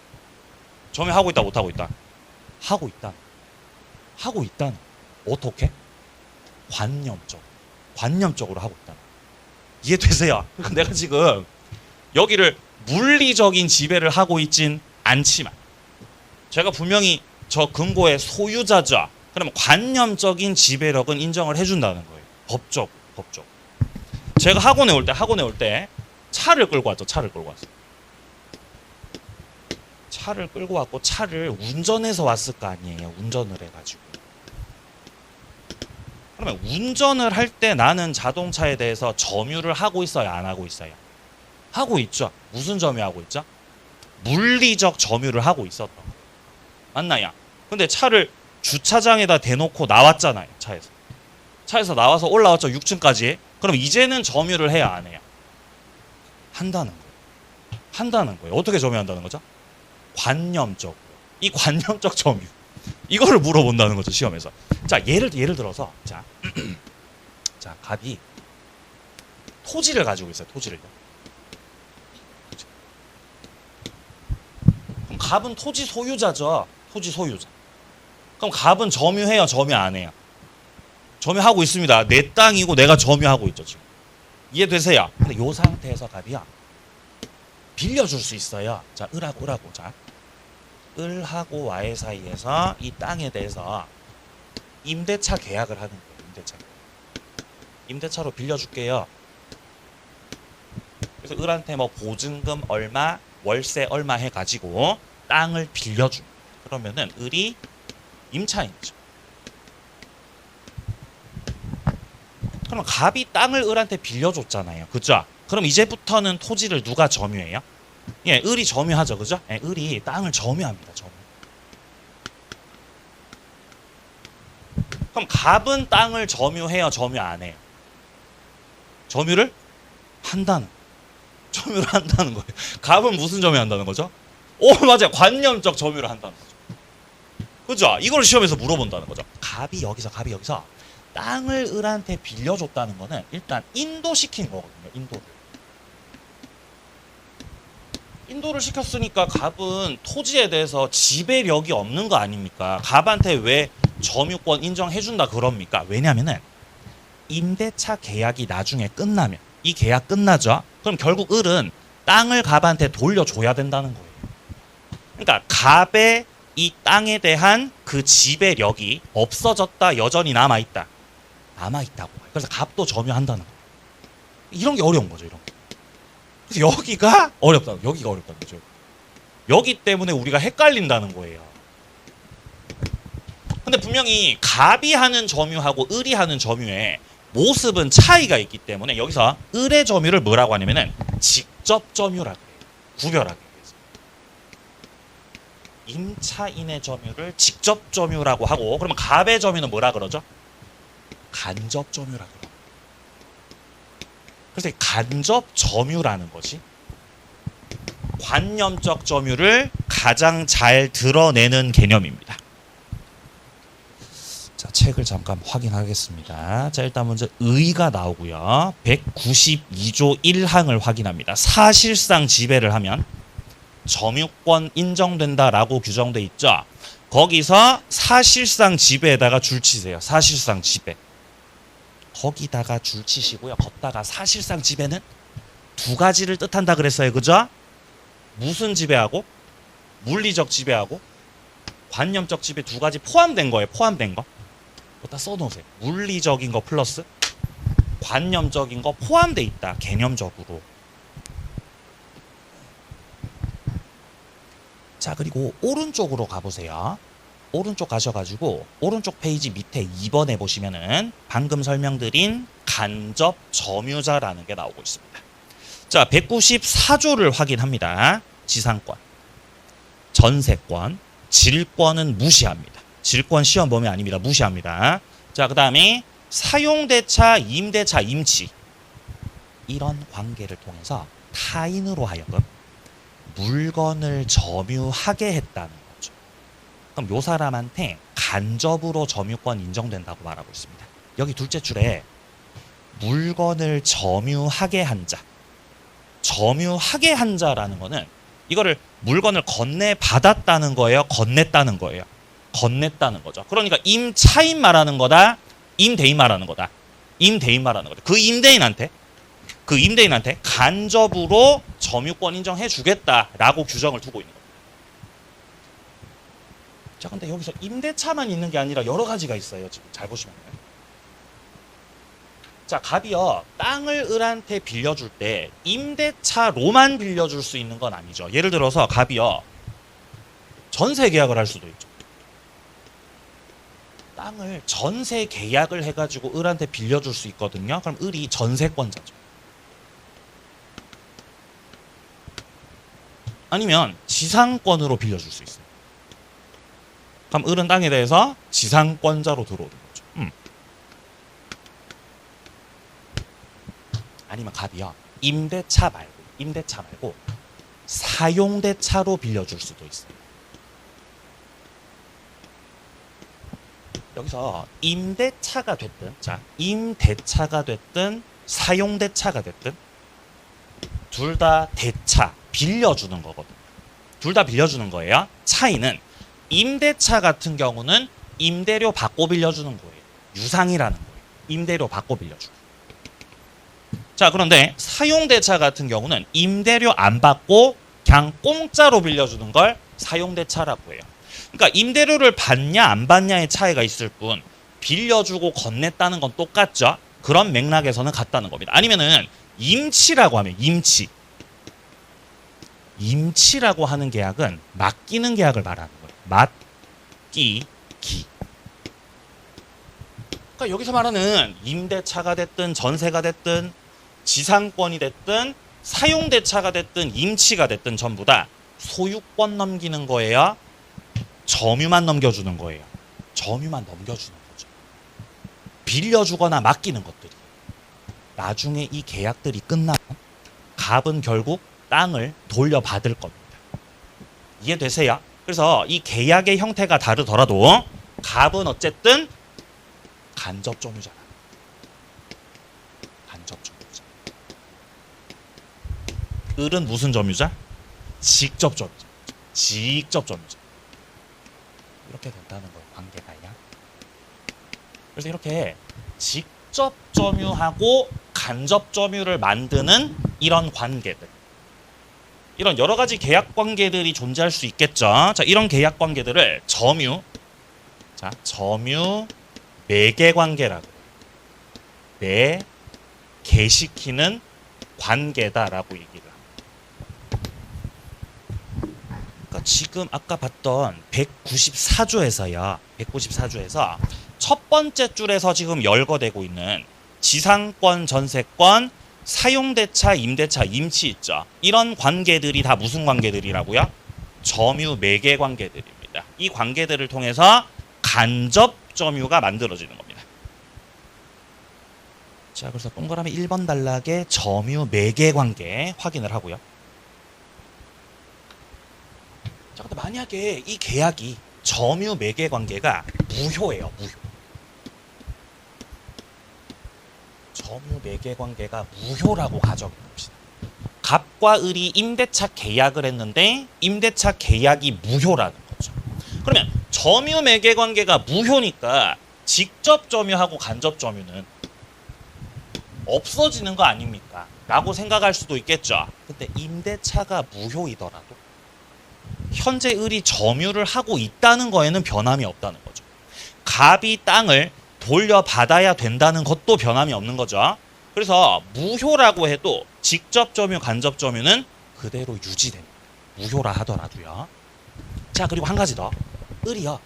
점유하고 있다, 못 하고 있다? 하고 있다. 하고 있다. 어떻게? 관념적으로 하고 있다. 이해되세요? 내가 지금 여기를 물리적인 지배를 하고 있진 않지만 제가 분명히 저 금고의 소유자죠. 그러면 관념적인 지배력은 인정을 해준다는 거예요. 법적. 제가 학원에 올 때 차를 끌고 왔죠. 차를 끌고 왔고 차를 운전해서 왔을 거 아니에요. 운전을 해가지고. 그러면 운전을 할 때 나는 자동차에 대해서 점유를 하고 있어요? 안 하고 있어요? 하고 있죠. 무슨 점유하고 있죠? 물리적 점유를 하고 있었던 거예요. 맞나요? 근데 차를 주차장에다 대놓고 나왔잖아요. 차에서 나와서 올라왔죠. 6층까지. 그럼 이제는 점유를 해야 안 해요? 한다는 거예요. 어떻게 점유한다는 거죠? 관념적. 이 관념적 점유. 이거를 물어본다는 거죠. 시험에서. 자, 예를 들어서 자, 갑이 토지를 가지고 있어요. 토지를요. 그럼 갑은 토지 소유자죠. 토지 소유자. 그럼 갑은 점유해요? 점유 안 해요? 점유하고 있습니다. 내 땅이고 내가 점유하고 있죠. 지금. 이해되세요? 근데 이 상태에서 갑이야 빌려줄 수 있어요. 자, 을하고. 자, 을하고 와의 사이에서 이 땅에 대해서 임대차 계약을 하는 거예요. 임대차로 빌려줄게요. 그래서 을한테 뭐 보증금 얼마, 월세 얼마 해가지고 땅을 빌려줘. 그러면은 을이 임차인이죠. 그럼 갑이 땅을 을한테 빌려줬잖아요. 그죠? 그럼 이제부터는 토지를 누가 점유해요? 예, 을이 점유하죠. 그죠? 예, 을이 땅을 점유합니다. 그럼 갑은 땅을 점유해요? 점유 안 해요? 점유를 한다는 거예요. 갑은 무슨 점유한다는 거죠? 오, 맞아요. 관념적 점유를 한다는 거죠. 그죠? 이걸 시험에서 물어본다는 거죠. 갑이 여기서 땅을 을한테 빌려줬다는 거는 일단 인도시킨 거거든요. 인도를 시켰으니까 갑은 토지에 대해서 지배력이 없는 거 아닙니까? 갑한테 왜 점유권 인정해준다 그럽니까? 왜냐면은 임대차 계약이 나중에 끝나면 이 계약 끝나죠? 그럼 결국 을은 땅을 갑한테 돌려줘야 된다는 거예요. 그러니까 갑의 이 땅에 대한 그 지배력이 없어졌다, 여전히 남아있다고. 그래서 갑도 점유한다는 거예요. 이런 게 어려운 거죠. 그래서 여기가 어렵다는 거죠. 여기 때문에 우리가 헷갈린다는 거예요. 근데 분명히 갑이 하는 점유하고 을이 하는 점유에 모습은 차이가 있기 때문에 여기서 을의 점유를 뭐라고 하냐면은 직접 점유라고 해요. 구별하기 위해서. 임차인의 점유를 직접 점유라고 하고, 그러면 갑의 점유는 뭐라 그러죠? 간접 점유라고 합니다. 그래서 간접 점유라는 것이 관념적 점유를 가장 잘 드러내는 개념입니다. 자, 책을 잠깐 확인하겠습니다. 자, 일단 먼저 의가 나오고요. 192조 1항을 확인합니다. 사실상 지배를 하면 점유권 인정된다라고 규정돼 있죠. 거기서 사실상 지배에다가 줄 치세요. 사실상 지배. 거기다가 줄 치시고요. 걷다가 사실상 지배는 두 가지를 뜻한다 그랬어요. 그죠? 무슨 지배하고 물리적 지배하고 관념적 지배 두 가지 포함된 거예요. 포함된 거. 여기다 써놓으세요. 물리적인 거 플러스 관념적인 거 포함돼 있다. 개념적으로. 자, 그리고 오른쪽으로 가보세요. 오른쪽 가셔가지고 오른쪽 페이지 밑에 2번에 보시면은 방금 설명드린 간접 점유자라는 게 나오고 있습니다. 자, 194조를 확인합니다. 지상권, 전세권, 질권은 무시합니다. 질권 시험 범위 아닙니다. 무시합니다. 자, 그 다음에 사용대차, 임대차, 임치 이런 관계를 통해서 타인으로 하여금 물건을 점유하게 했다는 거죠. 그럼 요 사람한테 간접으로 점유권 인정된다고 말하고 있습니다. 여기 둘째 줄에 물건을 점유하게 한 자, 점유하게 한 자라는 거는 이거를 물건을 건네받았다는 거예요? 건넸다는 거예요? 건넸다는 거죠. 그러니까 임차인 말하는 거다? 임대인 말하는 거다? 임대인 말하는 거죠. 그 임대인한테 간접으로 점유권 인정해 주겠다라고 규정을 두고 있는 겁니다. 자, 근데 여기서 임대차만 있는 게 아니라 여러 가지가 있어요. 지금 잘 보시면. 자, 갑이요. 땅을 을한테 빌려줄 때 임대차로만 빌려줄 수 있는 건 아니죠. 예를 들어서 갑이요. 전세 계약을 할 수도 있죠. 땅을 전세 계약을 해가지고 을한테 빌려줄 수 있거든요. 그럼 을이 전세권자죠. 아니면 지상권으로 빌려줄 수 있어요. 그럼 을은 땅에 대해서 지상권자로 들어오는 거죠. 아니면 갑이요. 임대차 말고 사용대차로 빌려줄 수도 있어요. 여기서 임대차가 됐든, 자, 임대차가 됐든 사용대차가 됐든 둘 다 대차, 빌려주는 거거든요. 둘 다 빌려주는 거예요. 차이는 임대차 같은 경우는 임대료 받고 빌려주는 거예요. 유상이라는 거예요. 임대료 받고 빌려주고. 자, 그런데 사용대차 같은 경우는 임대료 안 받고 그냥 공짜로 빌려주는 걸 사용대차라고 해요. 그러니까 임대료를 받냐 안 받냐의 차이가 있을 뿐 빌려주고 건넸다는 건 똑같죠. 그런 맥락에서는 같다는 겁니다. 아니면은 임치라고 하면 임치라고 하는 계약은 맡기는 계약을 말하는 거예요. 맡기기. 그러니까 여기서 말하는 임대차가 됐든 전세가 됐든 지상권이 됐든 사용대차가 됐든 임치가 됐든 전부 다 소유권 넘기는 거예요. 점유만 넘겨주는 거예요. 점유만 넘겨주는 거죠. 빌려주거나 맡기는 것들이. 나중에 이 계약들이 끝나면 갑은 결국 땅을 돌려받을 겁니다. 이해되세요? 그래서 이 계약의 형태가 다르더라도 갑은 어쨌든 간접점유자다. 간접점유자. 을은 무슨 점유자? 직접점유자. 직접점유자. 이렇게 된다는 거예요. 관계가요. 그래서 이렇게 직접점유하고 간접점유를 만드는 이런 관계들. 이런 여러 가지 계약 관계들이 존재할 수 있겠죠. 자, 이런 계약 관계들을 점유 매개 관계라고 매개시키는 관계다라고 얘기를 합니다. 그러니까 지금 아까 봤던 194조에서요. 194조에서 첫 번째 줄에서 지금 열거되고 있는 지상권, 전세권, 사용대차, 임대차, 임치 있죠. 이런 관계들이 다 무슨 관계들이라고요? 점유 매개 관계들입니다. 이 관계들을 통해서 간접 점유가 만들어지는 겁니다. 자, 그래서 동그라미 1번 단락에 점유 매개 관계 확인을 하고요. 자, 근데 만약에 이 계약이 점유 매개 관계가 무효예요. 무효. 점유 매개 관계가 무효라고 가정해 봅시다. 갑과 을이 임대차 계약을 했는데 임대차 계약이 무효라는 거죠. 그러면 점유 매개 관계가 무효니까 직접 점유하고 간접 점유는 없어지는 거 아닙니까? 라고 생각할 수도 있겠죠. 근데 임대차가 무효이더라도 현재 을이 점유를 하고 있다는 거에는 변함이 없다는 거죠. 갑이 땅을 돌려받아야 된다는 것도 변함이 없는 거죠. 그래서 무효라고 해도 직접 점유, 간접 점유는 그대로 유지됩니다. 무효라 하더라도요. 자, 그리고 한 가지 더. 을이요.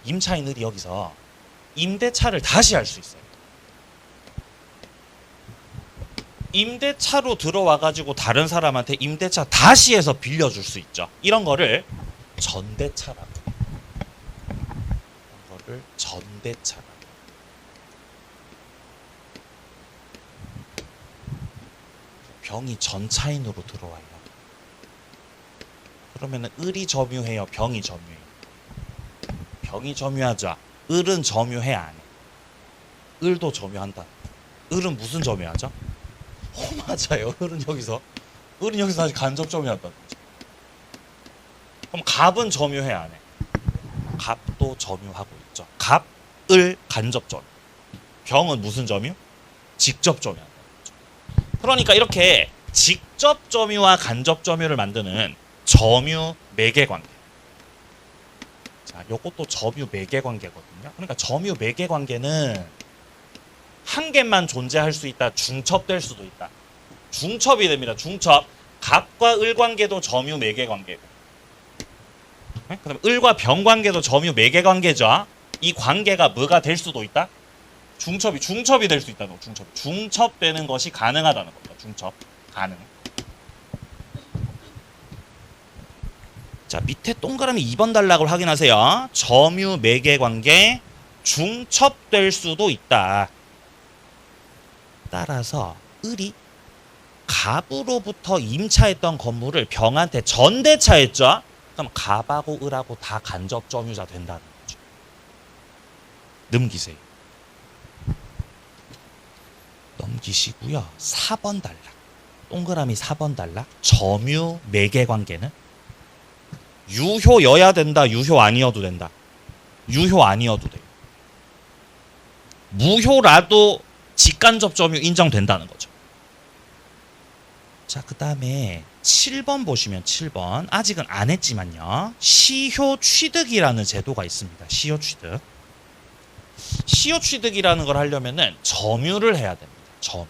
임차인 을이 여기서 임대차를 다시 할 수 있어요. 임대차로 들어와가지고 다른 사람한테 임대차 다시 해서 빌려줄 수 있죠. 이런 거를 전대차라고. 이런 거를 전대차라고. 병이 전차인으로 들어와요. 그러면은 을이 점유해요, 병이 점유해요? 병이 점유하죠. 을은 점유해, 안 해? 을도 점유한다. 을은 무슨 점유하죠? 맞아요. 을은 여기서 다시 간접 점유한다는 거죠. 그럼 갑은 점유해, 안 해? 갑도 점유하고 있죠. 갑, 을, 간접 점유. 병은 무슨 점유? 직접 점유한다는 거죠. 그러니까 이렇게 직접 점유와 간접 점유를 만드는 점유 매개 관계. 자, 요것도 점유 매개 관계거든요. 그러니까 점유 매개 관계는 한 개만 존재할 수 있다. 중첩될 수도 있다. 중첩이 됩니다. 중첩. 갑과 을 관계도 점유 매개 관계고. 네? 그다음에 을과 병 관계도 점유 매개 관계죠. 이 관계가 뭐가 될 수도 있다. 중첩이 될 수 있다는 거. 중첩되는 것이 가능하다는 겁니다. 중첩 가능. 자, 밑에 동그라미 2번 단락을 확인하세요. 점유 매개 관계 중첩될 수도 있다. 따라서 을이 갑으로부터 임차했던 건물을 병한테 전대차했죠. 그럼 갑하고 을하고 다 간접 점유자 된다는 거죠. 넘기세요. 넘기시고요. 4번 단락. 동그라미 4번 단락. 점유 매개 관계는 유효여야 된다. 유효 아니어도 된다. 유효 아니어도 돼요. 무효라도 직간접 점유 인정된다는 거죠. 자, 그 다음에 7번 보시면 7번. 아직은 안 했지만요. 시효 취득이라는 제도가 있습니다. 시효 취득. 시효 취득이라는 걸 하려면은 점유를 해야 됩니다. 점유.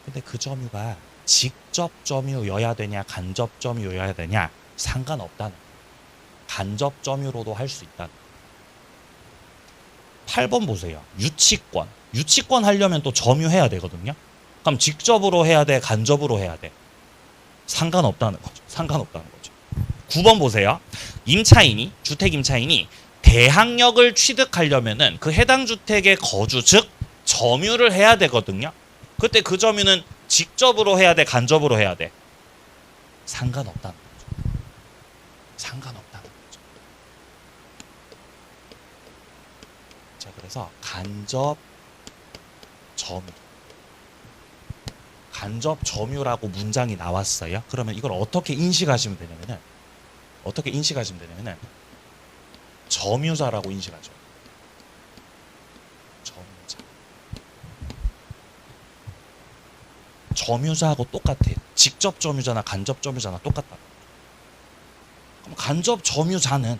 근데 그 점유가 직접 점유여야 되냐, 간접 점유여야 되냐 상관없다는 거예요. 간접 점유로도 할 수 있다는 거예요. 8번 보세요. 유치권. 유치권 하려면 또 점유해야 되거든요. 그럼 직접으로 해야 돼, 간접으로 해야 돼? 상관없다는 거죠. 상관없다는 거죠. 9번 보세요. 임차인이, 주택 임차인이 대항력을 취득하려면은 그 해당 주택의 거주, 즉 점유를 해야 되거든요. 그때 그 점유는 직접으로 해야 돼, 간접으로 해야 돼? 상관없다는 거죠. 상관없다는 거죠. 자, 그래서 간접 점유. 간접 점유라고 문장이 나왔어요. 그러면 이걸 어떻게 인식하시면 되냐면은 점유자라고 인식하죠. 점유자. 점유자하고 똑같아요. 직접 점유자나 간접 점유자나 똑같다. 그럼 간접 점유자는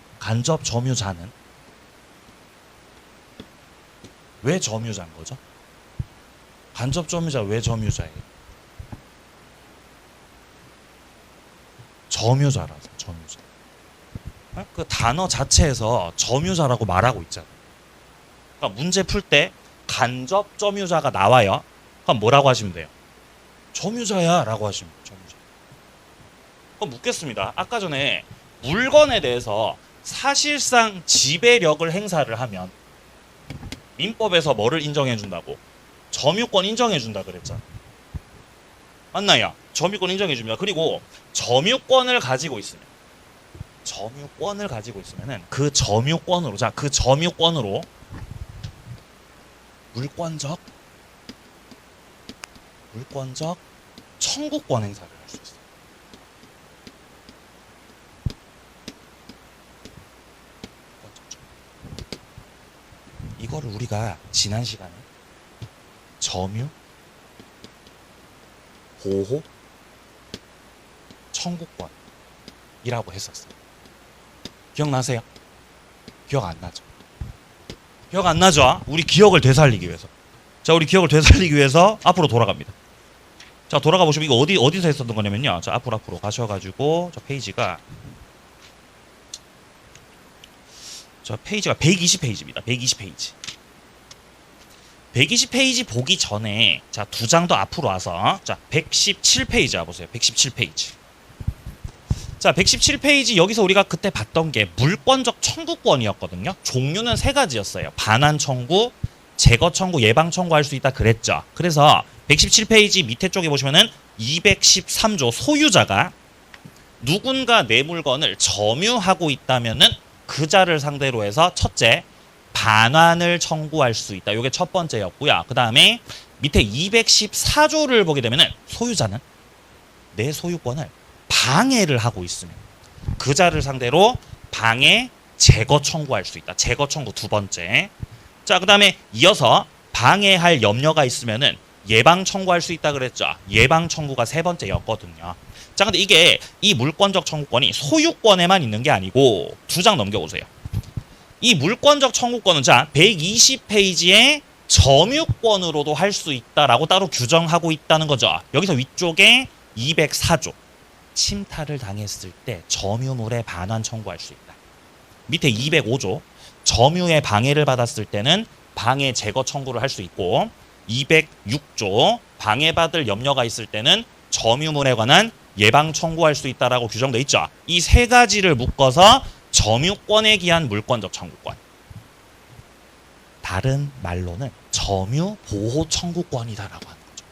왜 점유자인 거죠? 간접 점유자 왜 점유자예요? 점유자라서 점유자. 그 단어 자체에서 점유자라고 말하고 있잖아요. 그러니까 문제 풀 때 간접 점유자가 나와요. 그럼 뭐라고 하시면 돼요? 점유자야 라고 하시면 돼요. 점유자. 그럼 묻겠습니다. 아까 전에 물건에 대해서 사실상 지배력을 행사를 하면 민법에서 뭐를 인정해 준다고? 점유권 인정해 준다 그랬잖아. 맞나요? 점유권 인정해 줍니다. 그리고 점유권을 가지고 있으면은 그 점유권으로 물권적 청구권 행사를 할 수 있어요. 이거를 우리가 지난 시간에 점유, 보호, 청구권이라고 했었어요. 기억나세요? 기억 안 나죠? 기억 안 나죠? 우리 기억을 되살리기 위해서. 자, 우리 기억을 되살리기 위해서 앞으로 돌아갑니다. 자, 돌아가 보시면 이거 어디서 했었던 거냐면요. 자, 앞으로 가셔가지고 저 페이지가 120페이지입니다. 120페이지. 120페이지 보기 전에 자, 두 장 더 앞으로 와서 자, 117페이지 와보세요. 117페이지. 자, 117페이지 여기서 우리가 그때 봤던 게 물권적 청구권이었거든요. 종류는 세 가지였어요. 반환 청구, 제거 청구, 예방 청구할 수 있다 그랬죠. 그래서 117페이지 밑에 쪽에 보시면은 213조 소유자가 누군가 내 물건을 점유하고 있다면은 그 자를 상대로 해서 첫째 반환을 청구할 수 있다. 이게 첫 번째였고요. 그 다음에 밑에 214조를 보게 되면은 소유자는 내 소유권을 방해를 하고 있으면 그 자를 상대로 방해, 제거 청구할 수 있다. 제거 청구 두 번째. 자, 그 다음에 이어서 방해할 염려가 있으면은 예방 청구할 수 있다 그랬죠. 예방 청구가 세 번째였거든요. 자, 근데 이게 이 물권적 청구권이 소유권에만 있는 게 아니고 두 장 넘겨보세요. 이 물권적 청구권은 자 120페이지에 점유권으로도 할 수 있다라고 따로 규정하고 있다는 거죠. 여기서 위쪽에 204조 침탈을 당했을 때 점유물에 반환 청구할 수 있다. 밑에 205조 점유의 방해를 받았을 때는 방해 제거 청구를 할 수 있고 206조 방해받을 염려가 있을 때는 점유물에 관한 예방 청구할 수 있다라고 규정돼 있죠. 이 세 가지를 묶어서 점유권에 기한 물권적 청구권. 다른 말로는 점유 보호 청구권이다라고 하는 거죠.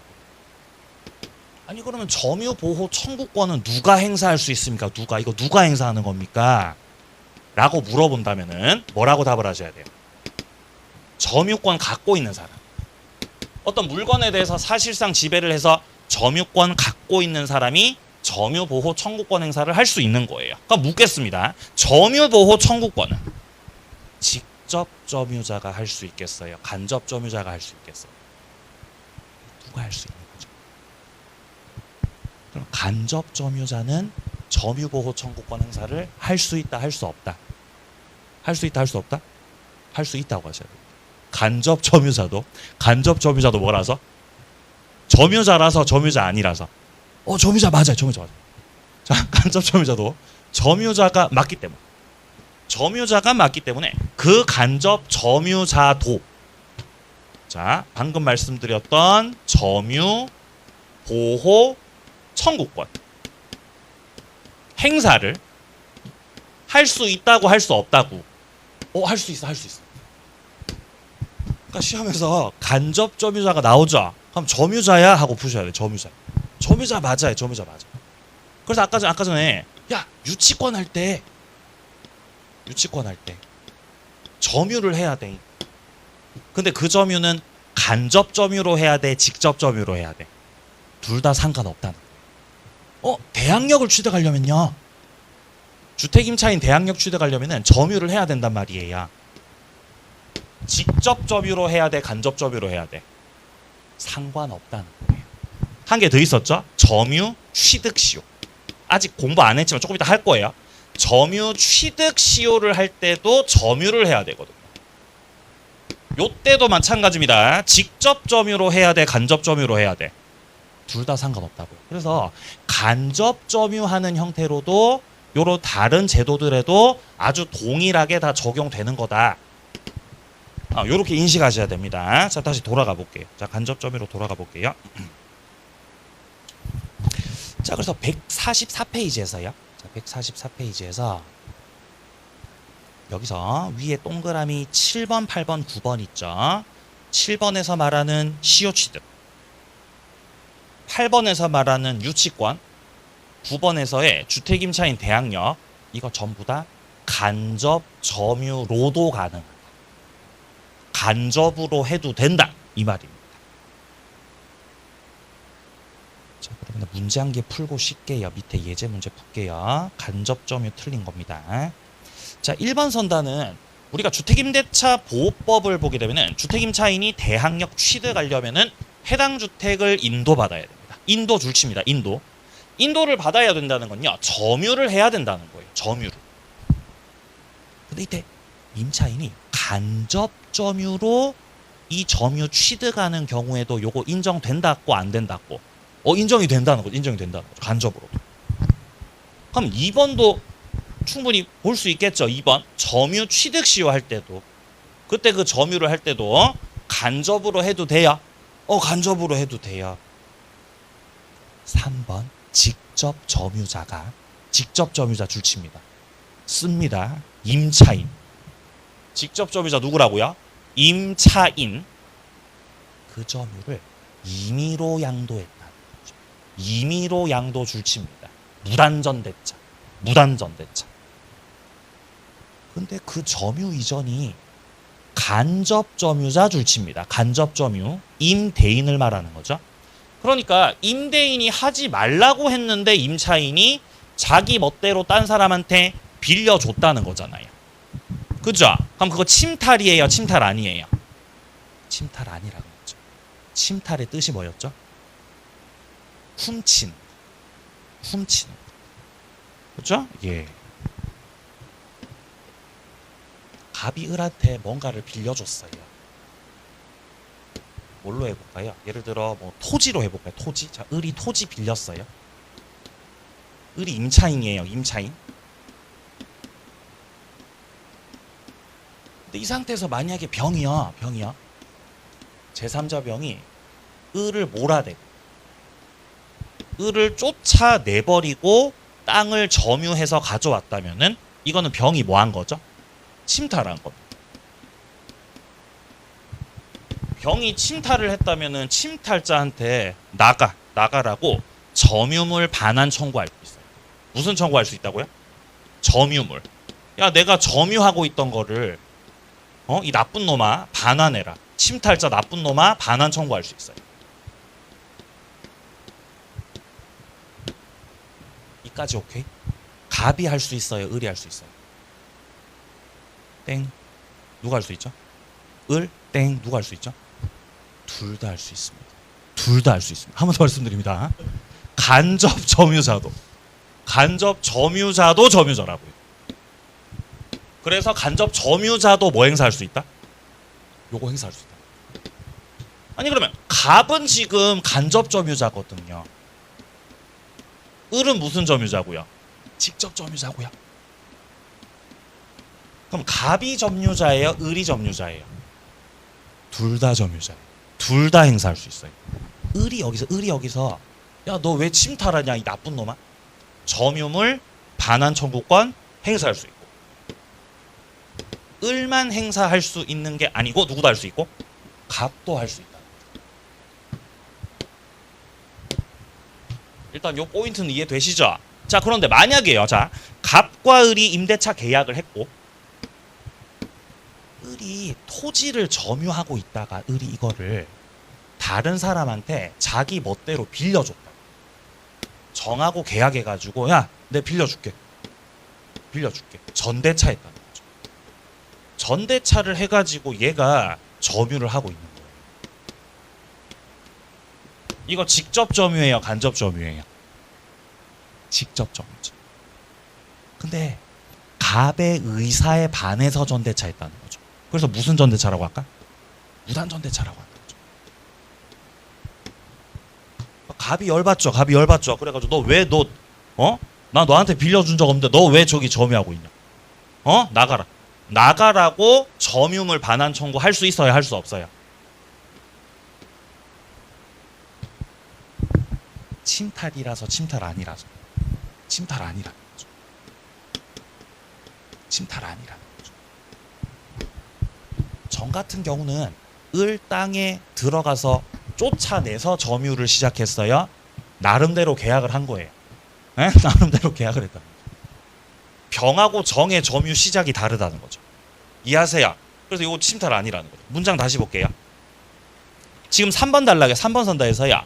아니 그러면 점유 보호 청구권은 누가 행사할 수 있습니까? 누가 행사하는 겁니까? 라고 물어본다면은 뭐라고 답을 하셔야 돼요? 점유권 갖고 있는 사람. 어떤 물건에 대해서 사실상 지배를 해서 점유권 갖고 있는 사람이 점유보호 청구권 행사를 할 수 있는 거예요. 그럼 묻겠습니다. 점유보호 청구권은 직접 점유자가 할 수 있겠어요? 간접 점유자가 할 수 있겠어요? 누가 할 수 있는 거죠? 그럼 간접 점유자는 점유보호 청구권 행사를 할 수 있다, 할 수 없다? 할 수 있다, 할 수 없다? 할 수 있다고 하셔야 돼요. 간접 점유자도 뭐라서? 점유자라서 점유자 아니라서. 점유자 맞아요. 점유자 맞아요. 자, 간접 점유자도 점유자가 맞기 때문에 그 간접 점유자도 자, 방금 말씀드렸던 점유 보호 청구권 행사를 할 수 있다고 할 수 없다고. 할 수 있어. 그러니까 시험에서 간접 점유자가 나오죠. 그럼 점유자야 하고 푸셔야 돼. 점유자 맞아요. 그래서 아까 전에 유치권 할 때 점유를 해야 돼. 근데 그 점유는 간접 점유로 해야 돼, 직접 점유로 해야 돼. 둘 다 상관없다는 거예요. 대항력을 취득하려면요. 주택임차인 대항력 취득하려면은 점유를 해야 된단 말이에요. 직접 점유로 해야 돼, 간접 점유로 해야 돼. 상관없다는 거예요. 한 개 더 있었죠? 점유 취득 시효. 아직 공부 안 했지만 조금 이따 할 거예요. 점유 취득 시효를 할 때도 점유를 해야 되거든요. 요때도 마찬가지입니다. 직접 점유로 해야 돼, 간접 점유로 해야 돼. 둘 다 상관없다고요. 그래서 간접 점유하는 형태로도 요런 다른 제도들에도 아주 동일하게 다 적용되는 거다. 요렇게 인식하셔야 됩니다. 자, 다시 돌아가 볼게요. 자, 간접 점유로 돌아가 볼게요. 자, 그래서 144페이지에서요. 자, 144페이지에서 여기서 위에 동그라미 7번, 8번, 9번 있죠. 7번에서 말하는 시효 취득, 8번에서 말하는 유치권, 9번에서의 주택임차인 대항력, 이거 전부 다 간접 점유로도 가능하다. 간접으로 해도 된다. 이 말입니다. 자, 그러면 문제 한 개 풀고 쉽게요. 밑에 예제 문제 풀게요. 간접점유 틀린 겁니다. 자, 1번 선단은 우리가 주택임대차 보호법을 보게 되면은 주택임차인이 대항력 취득하려면은 해당 주택을 인도받아야 됩니다. 인도 줄칩니다. 인도를 받아야 된다는 건요. 점유를 해야 된다는 거예요. 점유를. 근데 이때 임차인이 간접점유로 이 점유 취득하는 경우에도 요거 인정된다고 안 된다고? 인정이 된다는 거죠. 인정이 된다는 거죠. 간접으로. 그럼 2번도 충분히 볼 수 있겠죠. 2번 점유 취득 시효 할 때도 그때 그 점유를 할 때도 간접으로 해도 돼요. 간접으로 해도 돼요. 3번 직접 점유자 줄칩니다. 씁니다. 임차인. 직접 점유자 누구라고요? 임차인. 그 점유를 임의로 양도했다. 임의로 양도 줄칩니다. 무단전대차. 근데 그 점유 이전이 간접점유자 줄칩니다. 간접점유. 임대인을 말하는 거죠. 그러니까 임대인이 하지 말라고 했는데 임차인이 자기 멋대로 딴 사람한테 빌려줬다는 거잖아요. 그죠? 그럼 그거 침탈이에요? 침탈 아니에요? 침탈 아니라는 거죠. 침탈의 뜻이 뭐였죠? 훔친. 그죠? 예. 갑이 을한테 뭔가를 빌려줬어요. 뭘로 해볼까요? 예를 들어 뭐 토지로 해볼까요? 토지. 자, 을이 토지 빌렸어요. 을이 임차인이에요. 임차인. 근데 이 상태에서 만약에 병이야. 제3자 병이 을을 몰아대고 을을 쫓아내버리고 땅을 점유해서 가져왔다면은 이거는 병이 뭐 한 거죠? 침탈한 겁니다. 병이 침탈을 했다면은 침탈자한테 나가라고 점유물 반환 청구할 수 있어요. 무슨 청구할 수 있다고요? 점유물. 야, 내가 점유하고 있던 거를 이 나쁜 놈아 반환해라. 침탈자 나쁜 놈아 반환 청구할 수 있어요. 이까지 오케이? 갑이 할 수 있어요? 을이 할 수 있어요? 땡. 누가 할 수 있죠? 을, 땡. 누가 할 수 있죠? 둘 다 할 수 있습니다. 둘 다 할 수 있습니다. 한 번 더 말씀드립니다. 간접 점유자도 점유자라고요. 그래서 간접 점유자도 뭐 행사할 수 있다? 요거 행사할 수 있다. 아니 그러면 갑은 지금 간접 점유자거든요. 을은 무슨 점유자고요? 직접 점유자고요. 그럼 갑이 점유자예요? 을이 점유자예요? 둘 다 점유자예요. 둘 다 행사할 수 있어요. 을이 여기서 야, 너 왜 침탈하냐 이 나쁜 놈아? 점유물 반환 청구권 행사할 수 있고 을만 행사할 수 있는 게 아니고 누구도 할 수 있고 갑도 할 수 있다. 일단 요 포인트는 이해되시죠? 자, 그런데 만약에요. 자, 갑과 을이 임대차 계약을 했고 을이 토지를 점유하고 있다가 을이 이거를 다른 사람한테 자기 멋대로 빌려줬다. 정하고 계약해가지고 야, 내 빌려줄게. 전대차 했다는 거죠. 전대차를 해가지고 얘가 점유를 하고 있는 거예요. 이거 직접 점유예요? 간접 점유예요? 직접 점유죠. 근데 갑의 의사에 반해서 전대차 했다는 거죠. 그래서 무슨 전대차라고 할까? 무단 전대차라고 하는 거죠. 갑이 열받죠. 그래가지고 나 너한테 빌려준 적 없는데 너 왜 저기 점유하고 있냐? 나가라고 점유물 반환 청구 할 수 있어요? 할 수 없어요? 침탈이라서 침탈 아니라서 침탈 아니라는 거죠. 정 같은 경우는 을 땅에 들어가서 쫓아내서 점유를 시작했어요. 나름대로 계약을 한 거예요. 나름대로 계약을 했다는 거죠. 병하고 정의 점유 시작이 다르다는 거죠. 이해하세요? 그래서 이거 침탈 아니라는 거죠. 문장 다시 볼게요. 지금 3번 단락에 3번 선다에서야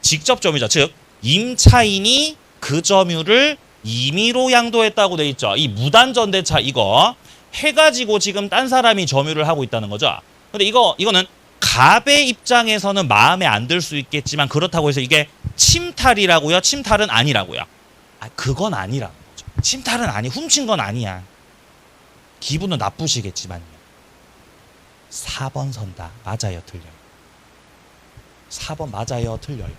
직접 점유자 즉 임차인이 그 점유를 임의로 양도했다고 돼 있죠. 이 무단전대차 이거 해가지고 지금 딴 사람이 점유를 하고 있다는 거죠. 근데 이거는 갑의 입장에서는 마음에 안 들 수 있겠지만 그렇다고 해서 이게 침탈이라고요? 침탈은 아니라고요? 그건 아니라는 거죠. 침탈은 아니, 훔친 건 아니야. 기분은 나쁘시겠지만요. 4번 선다. 맞아요, 틀려요? 4번 맞아요, 틀려요?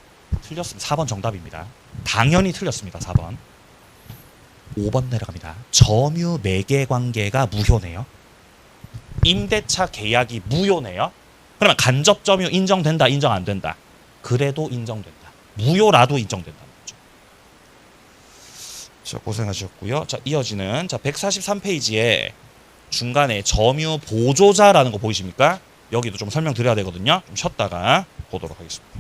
틀렸습니다. 4번 정답입니다. 당연히 틀렸습니다. 4번. 5번 내려갑니다. 점유 매개 관계가 무효네요. 임대차 계약이 무효네요. 그러면 간접 점유 인정된다, 인정 안 된다? 그래도 인정된다. 무효라도 인정된다는 거죠. 자, 고생하셨고요. 자, 이어지는 143페이지에 중간에 점유 보조자라는 거 보이십니까? 여기도 좀 설명드려야 되거든요. 좀 쉬었다가 보도록 하겠습니다.